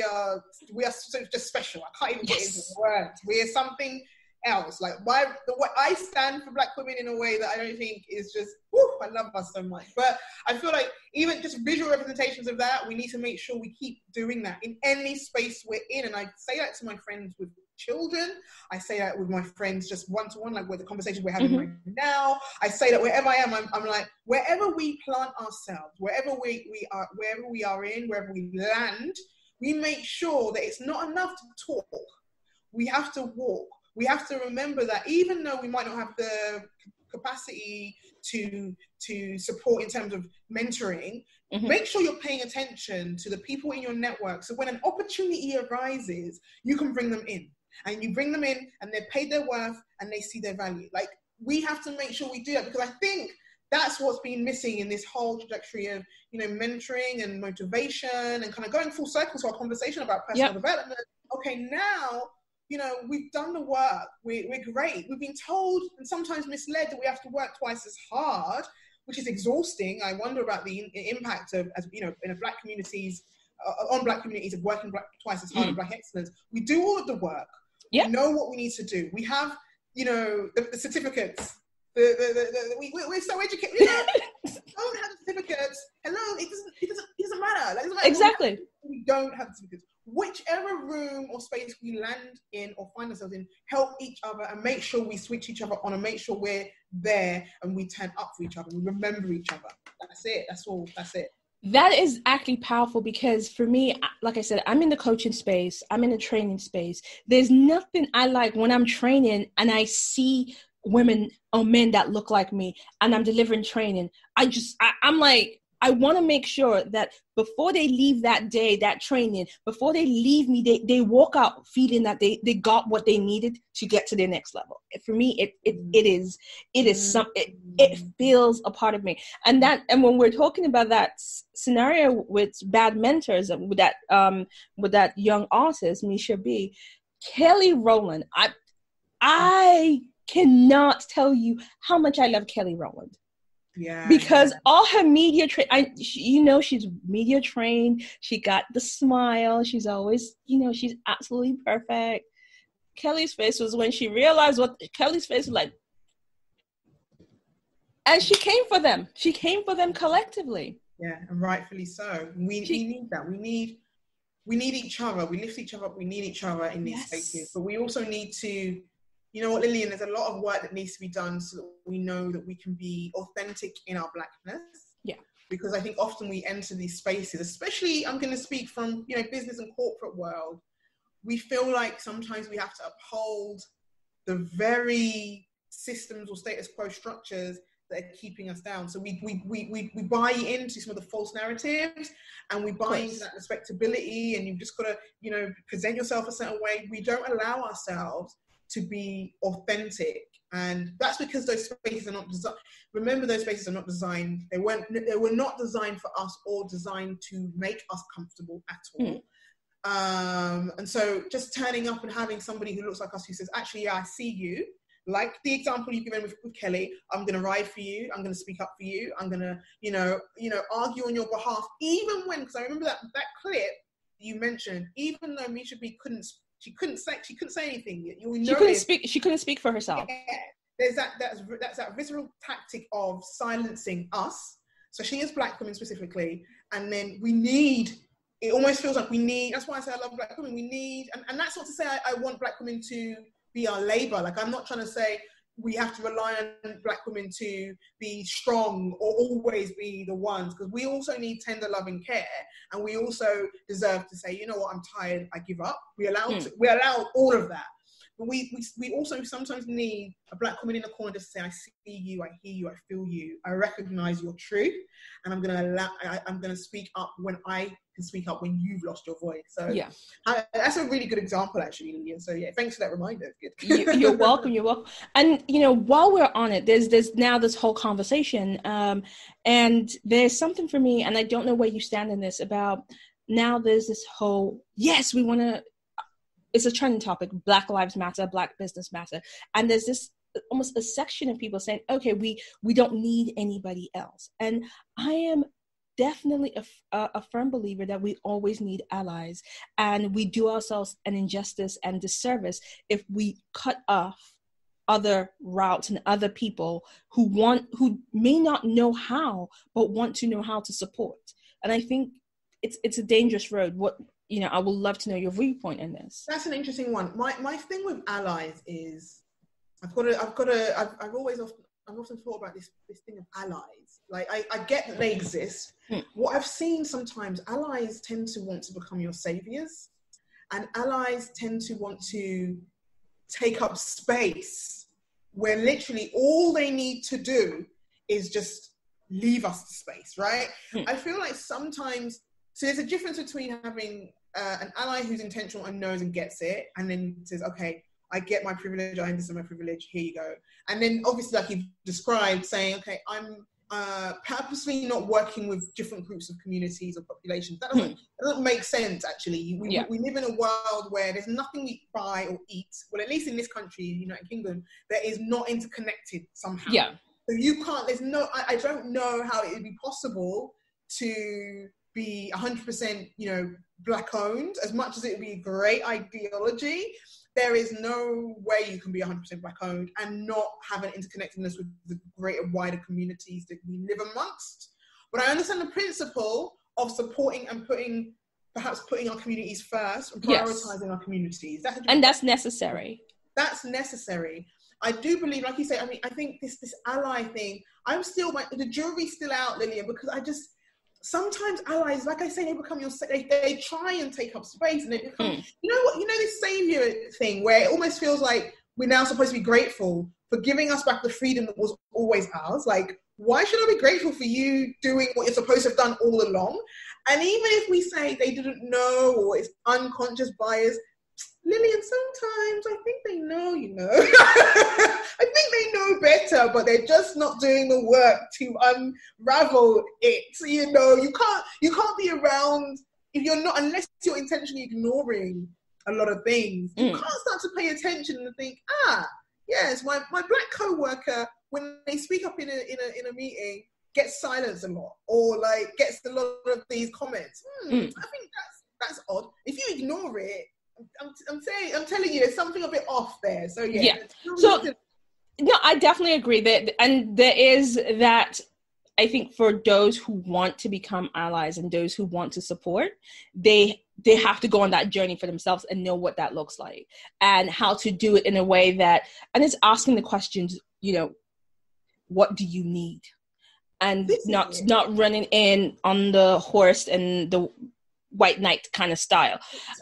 C: are so just special. I can't even get into words. We are something else. Like what I stand for black women in a way that I don't think is just, I love us so much. But I feel like even just visual representations of that, we need to make sure we keep doing that in any space we're in. And I say that to my friends with children. I say that with my friends just one-to-one, like with the conversation we're having right now. I say that wherever I am, I'm like, wherever we plant ourselves, wherever we land, we make sure that it's not enough to talk. We have to walk. We have to remember that even though we might not have the capacity to support in terms of mentoring, make sure you're paying attention to the people in your network. So when an opportunity arises, you can bring them in. And you bring them in and they've paid their worth and they see their value. Like, we have to make sure we do that, because I think that's what's been missing in this whole trajectory of, mentoring and motivation, and kind of going full circle to our conversation about personal development. Okay, now, we've done the work. We're great. We've been told and sometimes misled that we have to work twice as hard, which is exhausting. I wonder about the impact of, in black communities, on black communities, of working twice as hard on black excellence. We do all of the work. We know what we need to do. We have, the certificates. We're so educated. We don't have certificates. Hello, it doesn't matter. Like, it doesn't matter.
B: Exactly.
C: We don't have certificates. Whichever room or space we land in or find ourselves in, help each other and make sure we switch each other on and make sure we're there and we turn up for each other. We remember each other. That's it. That's all. That's it.
B: That is actually powerful, because for me, like I said, I'm in the coaching space. I'm in the training space. There's nothing I like when I'm training and I see women or men that look like me and I'm delivering training. I'm like, I want to make sure that before they leave that day, that training, before they leave me, they walk out feeling that they got what they needed to get to their next level. For me, it feels a part of me. And when we're talking about that scenario with bad mentors, with that young artist, Misha B, Kelly Rowland, I cannot tell you how much I love Kelly Rowland.
C: Yeah,
B: because all her media she's media trained. She got the smile. She's always, she's absolutely perfect. Kelly's face was when she realized what Kelly's face was like, and she came for them. She came for them collectively.
C: Yeah, and rightfully so. We need that. We need each other. We lift each other up. We need each other in these spaces, but we also need to. You know what, Lillian, there's a lot of work that needs to be done so that we know that we can be authentic in our blackness. Yeah. Because I think often we enter these spaces, especially, I'm going to speak from, business and corporate world. We feel like sometimes we have to uphold the very systems or status quo structures that are keeping us down. So we buy into some of the false narratives, and we buy into that respectability, and you've just got to, present yourself a certain way. We don't allow ourselves to be authentic, and that's because those spaces are not designed. Remember, those spaces are not designed. They were not designed for us or designed to make us comfortable at all. And so, just turning up and having somebody who looks like us, who says, "Actually, yeah, I see you." Like the example you've given with Kelly, I'm going to ride for you. I'm going to speak up for you. I'm going to, argue on your behalf, even when, because I remember that clip you mentioned. Even though Misha B She couldn't say anything.
B: She couldn't speak for herself.
C: Yeah. There's that visceral tactic of silencing us. So she is black women specifically, and then it almost feels like we need. That's why I say I love black women. We need, and that's not to say I want black women to be our labor. Like, I'm not trying to say we have to rely on black women to be strong or always be the ones, because we also need tender love and care, and we also deserve to say, you know what, I'm tired, I give up. We allow all of that, but we also sometimes need a black woman in the corner to say, I see you, I hear you, I feel you, I recognize your truth, and I'm gonna speak up when I can speak up when you've lost your voice. So yeah, that's a really good example, actually, Lillian. So yeah, thanks for that reminder. Good.
B: You're welcome. You're welcome. And while we're on it, there's now this whole conversation, and there's something for me, and I don't know where you stand in this about. Now there's this whole, yes, we want to, it's a trending topic, Black Lives Matter, Black Business Matter. And there's this almost a section of people saying, okay, we don't need anybody else. And I am definitely a firm believer that we always need allies, and we do ourselves an injustice and disservice if we cut off other routes and other people who may not know how, but want to know how to support. And I think it's a dangerous road. I would love to know your viewpoint in this.
C: That's an interesting one. My thing with allies is I've often thought about this thing of allies. Like I get that they exist. What I've seen sometimes, allies tend to want to become your saviors, and allies tend to want to take up space where literally all they need to do is just leave us the space, right? I feel like sometimes. So there's a difference between having an ally who's intentional and knows and gets it, and then says, okay, I get my privilege, I understand my privilege, here you go. And then obviously, like you've described, saying, okay, I'm purposely not working with different groups of communities or populations. That doesn't make sense, actually. We live in a world where there's nothing we buy or eat, well, at least in this country, United Kingdom, that is not interconnected somehow. Yeah. So you can't, I don't know how it would be possible to be 100%, black owned, as much as it would be a great ideology. There is no way you can be 100% black owned and not have an interconnectedness with the greater, wider communities that we live amongst. But I understand the principle of supporting and putting our communities first and prioritizing our communities.
B: That's necessary.
C: That's necessary. I do believe, like you say, I think this ally thing, the jury's still out, Lillian, because sometimes allies, like I say, they become they try and take up space, and they become, this savior thing where it almost feels like we're now supposed to be grateful for giving us back the freedom that was always ours. Like, why should I be grateful for you doing what you're supposed to have done all along? And even if we say they didn't know, or it's unconscious bias, Lillian, sometimes I think they know, I think they know better, but they're just not doing the work to unravel it. You can't be around if you're not, unless you're intentionally ignoring a lot of things. You can't start to pay attention and think, yes, my black co-worker, when they speak up in a meeting, gets silenced a lot, or like gets a lot of these comments. I think that's odd. If you ignore it, I'm telling you, there's something a bit off there. So yeah.
B: So no, I definitely agree that, and there is that. I think for those who want to become allies and those who want to support, they have to go on that journey for themselves and know what that looks like and how to do it in a way that, and it's asking the questions, what do you need? And not running in on the horse and the white knight kind of style.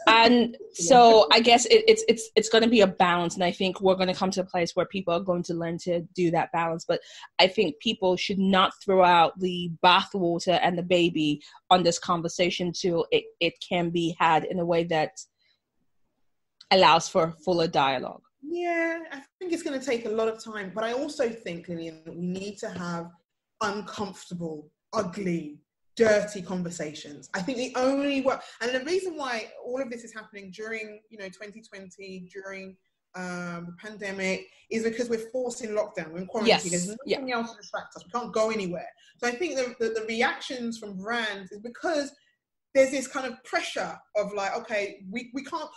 B: And so I guess it's going to be a balance, and I think we're going to come to a place where people are going to learn to do that balance. But I think people should not throw out the bathwater and the baby on this conversation till it can be had in a way that allows for fuller dialogue.
C: Yeah, I think it's going to take a lot of time, but I also think, Lillian, that we need to have uncomfortable, ugly, dirty conversations. I think the only way, and the reason why all of this is happening during 2020, during the pandemic, is because we're forced in lockdown, we're in quarantine. There's nothing else to distract us. We can't go anywhere. So I think the reactions from brands is because there's this kind of pressure of like, okay, we can't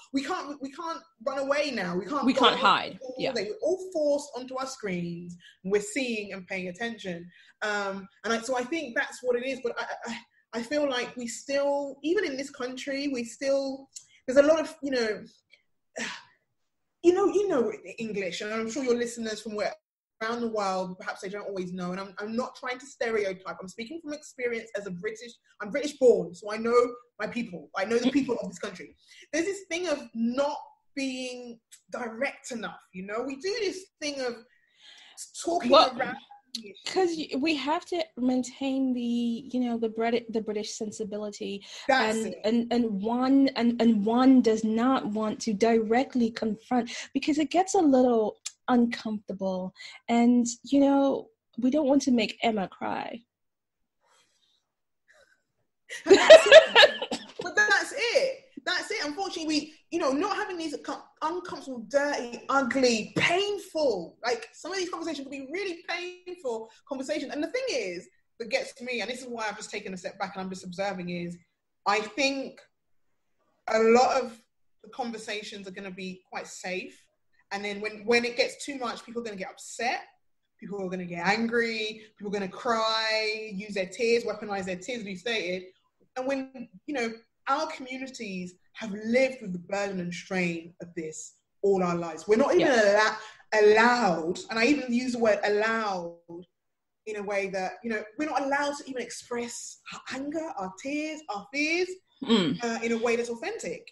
C: run away now. We can't hide. We're all forced onto our screens, and we're seeing and paying attention. So I think that's what it is. But I feel like we still, even in this country, there's a lot of English, and I'm sure your listeners from around the world, perhaps they don't always know, and I'm not trying to stereotype. I'm speaking from experience as I'm British born, so I know my people. I know the people of this country. There's this thing of not being direct enough. You know, we do this thing of talking around.
B: Because we have to maintain the British sensibility, and one does not want to directly confront, because it gets a little uncomfortable, and we don't want to make Emma cry.
C: But that's it. Unfortunately, not having these uncomfortable, dirty, ugly, painful, like some of these conversations can be really painful conversations. And the thing is, that gets to me, and this is why I've just taken a step back and I'm just observing, is I think a lot of the conversations are going to be quite safe. And then when it gets too much, people are going to get upset. People are going to get angry. People are going to cry, use their tears, weaponize their tears, as you stated. And when, our communities have lived with the burden and strain of this all our lives. We're not even allowed, and I even use the word allowed in a way that, we're not allowed to even express our anger, our tears, our fears in a way that's authentic.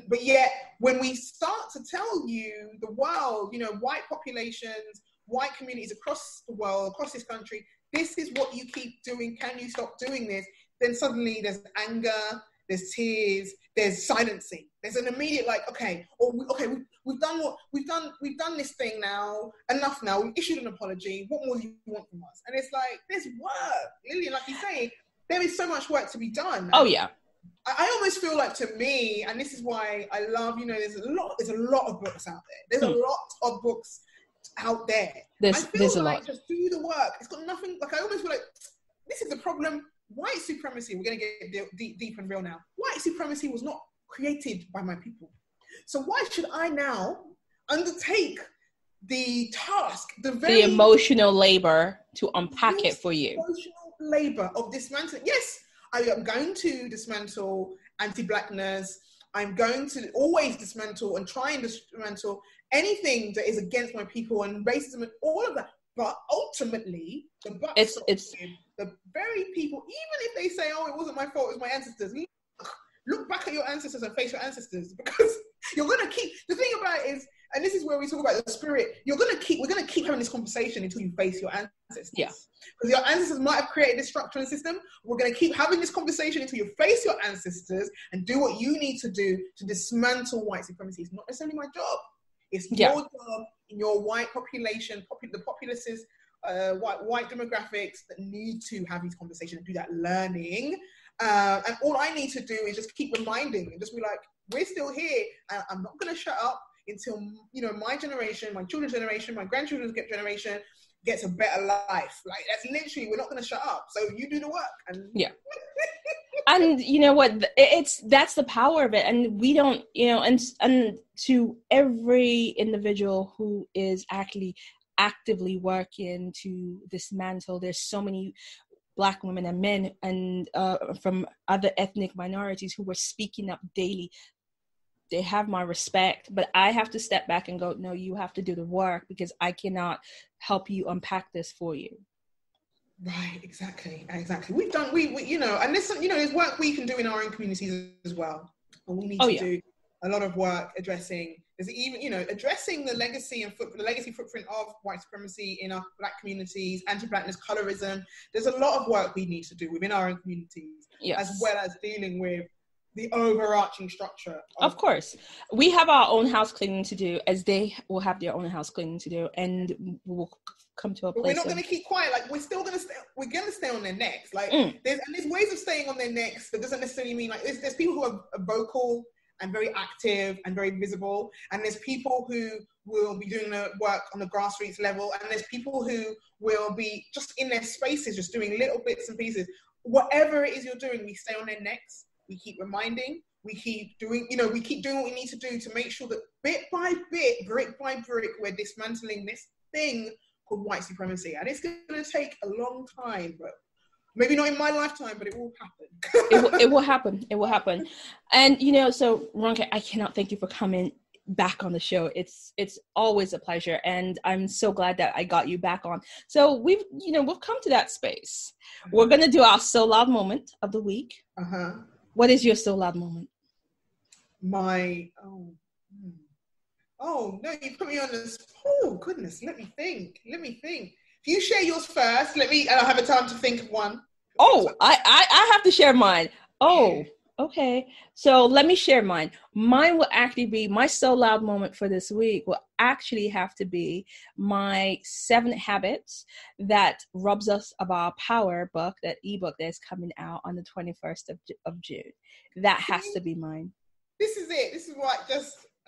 C: But yet, when we start to tell you, the world, white populations, white communities across the world, across this country, this is what you keep doing, can you stop doing this? Then suddenly there's anger, there's tears, there's silencing. There's an immediate we've done this thing now, enough now, we've issued an apology, what more do you want from us? And it's like, there's work, Lillian, like you say, there is so much work to be done.
B: Oh yeah.
C: I almost feel like, to me, and this is why I love, there's a lot of books out there. There's a lot of books out there. There's a lot. Just do the work. It's got nothing, I almost feel like this is the problem. White supremacy, we're going to get deep and real now. White supremacy was not created by my people. So why should I now undertake the task, the
B: emotional labor to unpack it for you?
C: Emotional labor of dismantling. Yes, I am going to dismantle anti-blackness. I'm going to always dismantle and try and dismantle anything that is against my people and racism and all of that. But ultimately, the very people, even if they say, "Oh, it wasn't my fault, it was my ancestors," look back at your ancestors and face your ancestors, because you're going to keep. The thing about it is, and this is where we talk about the spirit. We're going to keep having this conversation until you face your ancestors. Yeah. Because your ancestors might have created this structure and system. We're going to keep having this conversation until you face your ancestors and do what you need to do to dismantle white supremacy. It's not necessarily my job. It's your job in your white population, the populaces, white demographics that need to have these conversations and do that learning. And all I need to do is just keep reminding and just be like, we're still here. And I'm not going to shut up until, my generation, my children's generation, my grandchildren's generation gets a better life. Like, that's literally, we're not going to shut up. So you do the work. And
B: And you know what? That's the power of it. And we don't, and to every individual who is actually actively working to dismantle, there's so many Black women and men and from other ethnic minorities who were speaking up daily. They have my respect, but I have to step back and go, no, you have to do the work, because I cannot help you unpack this for you.
C: Right, exactly. We've done, and there's work we can do in our own communities as well. And we need to do a lot of work addressing the legacy and the legacy footprint of white supremacy in our Black communities, anti-Blackness, colorism. There's a lot of work we need to do within our own communities, as well as dealing with the overarching structure.
B: Of course. We have our own house cleaning to do, as they will have their own house cleaning to do, and we'll come to a place.
C: But we're not going to keep quiet. Like, we're still going to stay. We're going to stay on their necks. Like, there's ways of staying on their necks that doesn't necessarily mean, like, there's people who are vocal and very active and very visible, and there's people who will be doing the work on the grassroots level, and there's people who will be just in their spaces, just doing little bits and pieces. Whatever it is you're doing, we stay on their necks. We keep reminding, we keep doing what we need to do to make sure that bit by bit, brick by brick, we're dismantling this thing called white supremacy. And it's going to take a long time, but maybe not in my lifetime, but it will happen.
B: It will happen. It will happen. And, so Ronke, I cannot thank you for coming back on the show. It's always a pleasure. And I'm so glad that I got you back on. So we've come to that space. We're going to do our So Loud moment of the week. What is your So Loud moment?
C: Oh, no, you put me on this. Oh, goodness. Let me think. If you share yours first, and I'll have a time to think of one.
B: Oh, I have to share mine. Oh, okay. So let me share mine. Mine will actually be my so loud moment for this week will actually have to be my 7 habits that robs us of our power book, that ebook that's coming out on the 21st of June. That has to be mine.
C: This is it. This is what I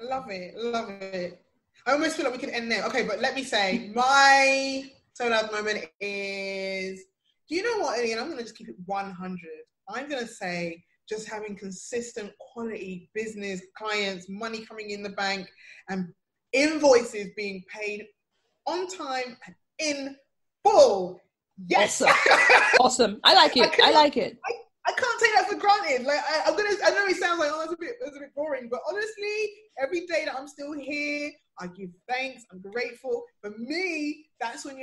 C: love it. Love it. I almost feel like we could end there. Okay, but let me say my so loud moment is, do you know what, Ian? I'm going to just keep it 100. I'm going to say just having consistent quality business, clients, money coming in the bank, and invoices being paid on time and in full. Yes.
B: Awesome. I like it. I like it.
C: I can't take that for granted. Like I know it sounds like, oh, that's a bit boring, but honestly, every day that I'm still here, I give thanks. I'm grateful. For me, that's when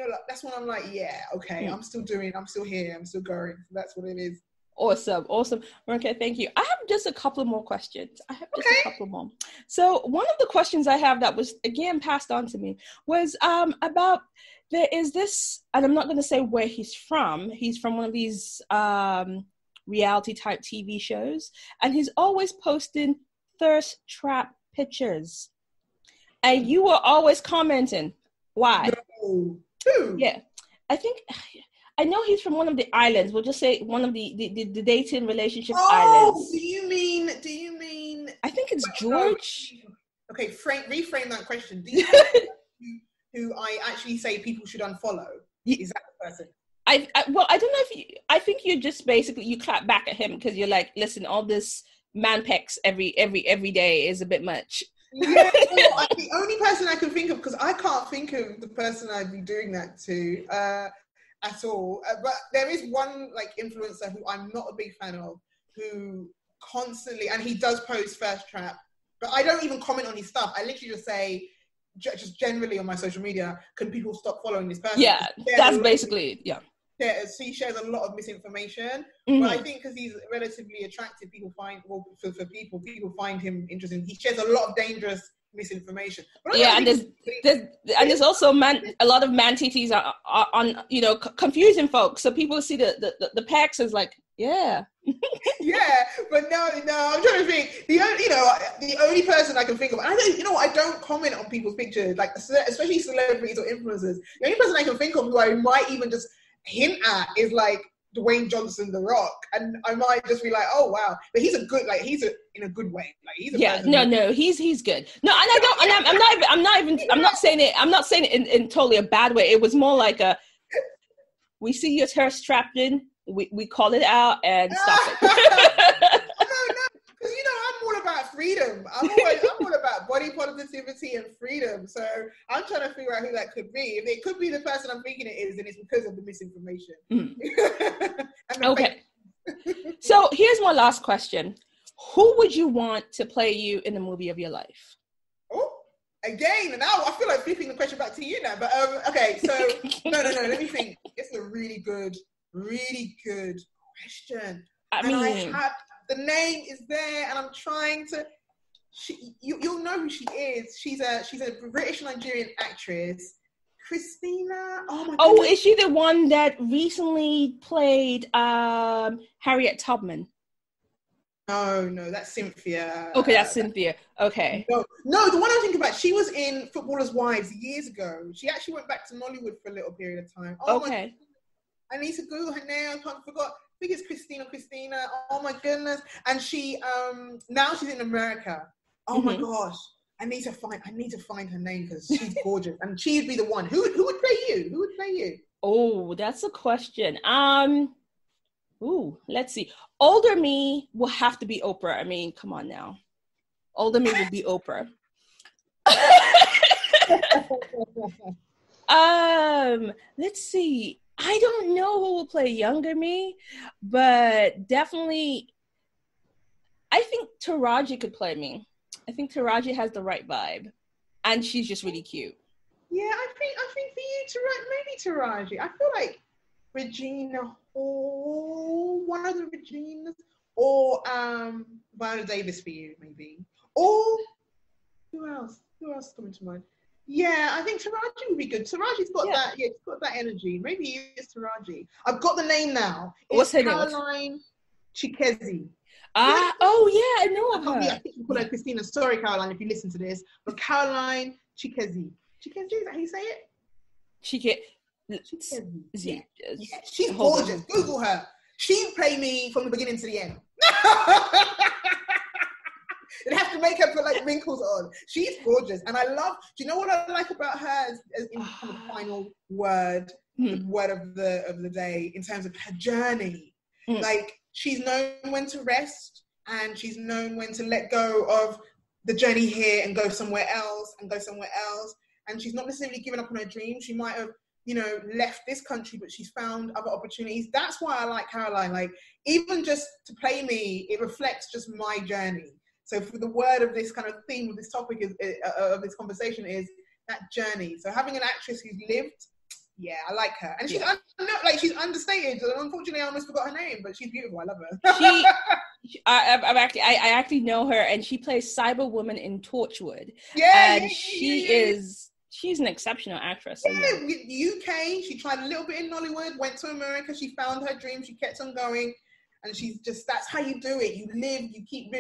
C: I'm like, yeah, okay, I'm still here, I'm still going. So that's what it is.
B: Awesome. Ronke, thank you. I have just a couple more questions. A couple more. So one of the questions I have that was again passed on to me was about there is this, and I'm not going to say where he's from. He's from one of these reality type TV shows, and he's always posting thirst trap pictures, and you were always commenting why.
C: No.
B: Yeah, I know he's from one of the islands. We'll just say one of the dating relationship islands.
C: Do you mean
B: I think it's George.
C: Okay, reframe that question. Do you know who I actually say people should unfollow? Is that the person?
B: I don't know if I think you just basically you clap back at him because you're like, listen, all this man pecs every day is a bit much.
C: Yeah, the only person I can think of, because I can't think of the person I'd be doing that to at all. But there is one like influencer who I'm not a big fan of, who constantly, and he does post thirst trap, but I don't even comment on his stuff. I literally just say, just generally on my social media, can people stop following this person?
B: Yeah, that's basically it. Yeah.
C: He shares a lot of misinformation, but I think because he's relatively attractive, people find people find him interesting. He shares a lot of dangerous misinformation.
B: And there's also a lot of man TTs are on confusing folks. So people see the pecs as like, yeah.
C: Yeah, but no, I'm trying to think. The only person I can think of, and I don't comment on people's pictures, like especially celebrities or influencers. The only person I can think of who I might even just hint at is like Dwayne Johnson, The Rock, and I might just be like, oh wow, but he's in a good way, like he's he's good. No, and I'm not saying it in totally a bad way. It was more like we see your hair strapped in, we call it out and stop it. No, because I'm all about freedom. I'm all about body positivity and freedom. So I'm trying to figure out who that could be. If it could be the person I'm thinking it is, then it's because of the misinformation.
B: Okay. So here's my last question. Who would you want to play you in the movie of your life?
C: Oh, again, now I feel like flipping the question back to you now. But okay, so no. Let me think. It's a really good question. The name is there, and I'm trying to. You'll know who she is. She's a British Nigerian actress, Christina. Oh my goodness.
B: Is she the one that recently played Harriet Tubman?
C: No, that's Cynthia.
B: Okay, that's Cynthia. Okay.
C: No, the one I think about. She was in Footballers' Wives years ago. She actually went back to Nollywood for a little period of time. Oh, okay. I need to Google her name. I forgot. I think it's Christina. Oh my goodness. And she now she's in America. Oh my gosh. I need to find her name because she's gorgeous. And she'd be the one. Who would play you? Who would play you?
B: Oh, that's a question. Let's see. Older me will have to be Oprah. I mean, come on now. Older me will be Oprah. Let's see. I don't know who will play younger me, but definitely, I think Taraji could play me. I think Taraji has the right vibe, and she's just really cute.
C: Yeah, I think for you, Taraji. I feel like Regina Hall, one of the Reginas, or Viola Davis for you, maybe. Or who else? Who else is coming to mind? Yeah, I think Taraji would be good. Taraji's got that. Yeah, she's got that energy. Maybe it's Taraji. I've got the name now.
B: What's her name?
C: Caroline Chikezi.
B: Oh yeah, I know of her.
C: I think you call her Christina. Sorry, Caroline, if you listen to this, but Caroline Chikezi. Chikezi, is that how you say it?
B: Chikezi.
C: Yeah, she's gorgeous. Google her. She played me from the beginning to the end. They'd have to make her put like wrinkles on. She's gorgeous, and I love. Do you know what I like about her? As in kind of the final word, the word of the day, in terms of her journey. Like, she's known when to rest, and she's known when to let go of the journey here and go somewhere else, and she's not necessarily given up on her dreams. She might have, left this country, but she's found other opportunities. That's why I like Caroline. Like, even just to play me, it reflects just my journey. So for the word of this kind of theme of this topic of this conversation is that journey. So having an actress who's lived, yeah, I like her. And she's she's understated. Unfortunately, I almost forgot her name, but she's beautiful. I love her.
B: I actually know her, and she plays Cyberwoman in Torchwood. Yeah, and she's an exceptional actress.
C: Yeah, UK. She tried a little bit in Nollywood, went to America. She found her dream. She kept on going, and that's how you do it. You live. You keep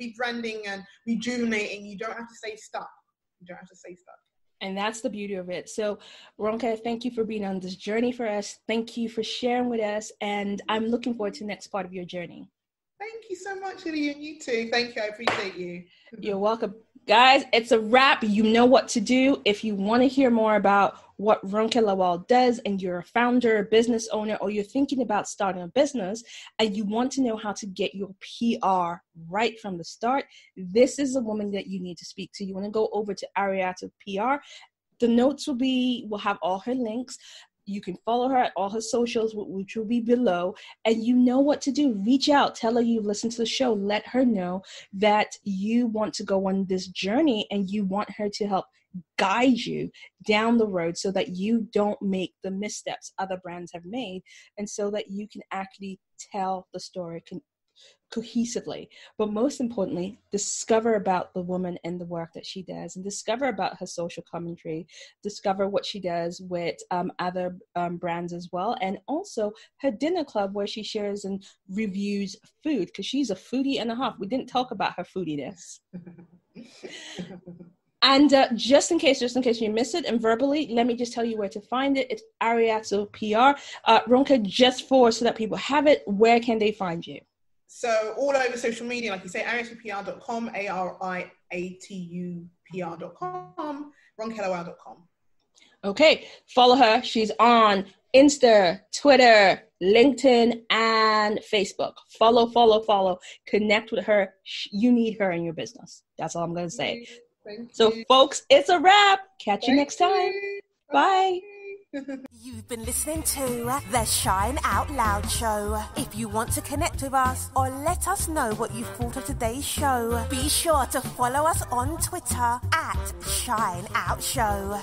C: rebranding and rejuvenating. You don't have to stay stuck.
B: And that's the beauty of it. So, Ronke, thank you for being on this journey for us. Thank you for sharing with us. And I'm looking forward to the next part of your journey.
C: Thank you so much, Lily, and you too. Thank you. I appreciate you.
B: You're welcome. Guys, it's a wrap. You know what to do. If you want to hear more about what Ronke Lawal does, and you're a founder, a business owner, or you're thinking about starting a business and you want to know how to get your PR right from the start, this is a woman that you need to speak to. You want to go over to Ariatu PR. The notes will have all her links. You can follow her at all her socials, which will be below, and you know what to do. Reach out, tell her you've listened to the show, let her know that you want to go on this journey and you want her to help guide you down the road so that you don't make the missteps other brands have made, and so that you can actually tell the story cohesively. But most importantly, discover about the woman and the work that she does, and discover about her social commentary, discover what she does with other brands as well, and also her dinner club where she shares and reviews food, because she's a foodie and a half. We didn't talk about her foodiness. And just in case you miss it, and verbally, let me just tell you where to find it. It's Ariatu PR. Ronke, so that people have it, where can they find you?
C: So all over social media, like you say, ariatupr.com, ARIATUPR.com, ronkelawal.com.
B: Okay, follow her. She's on Insta, Twitter, LinkedIn, and Facebook. Follow. Connect with her. You need her in your business. That's all I'm going to say. So, folks, it's a wrap. Catch you next time. Bye.
A: You've been listening to The Shine Out Loud Show. If you want to connect with us or let us know what you thought of today's show, be sure to follow us on Twitter at Shine Out Show.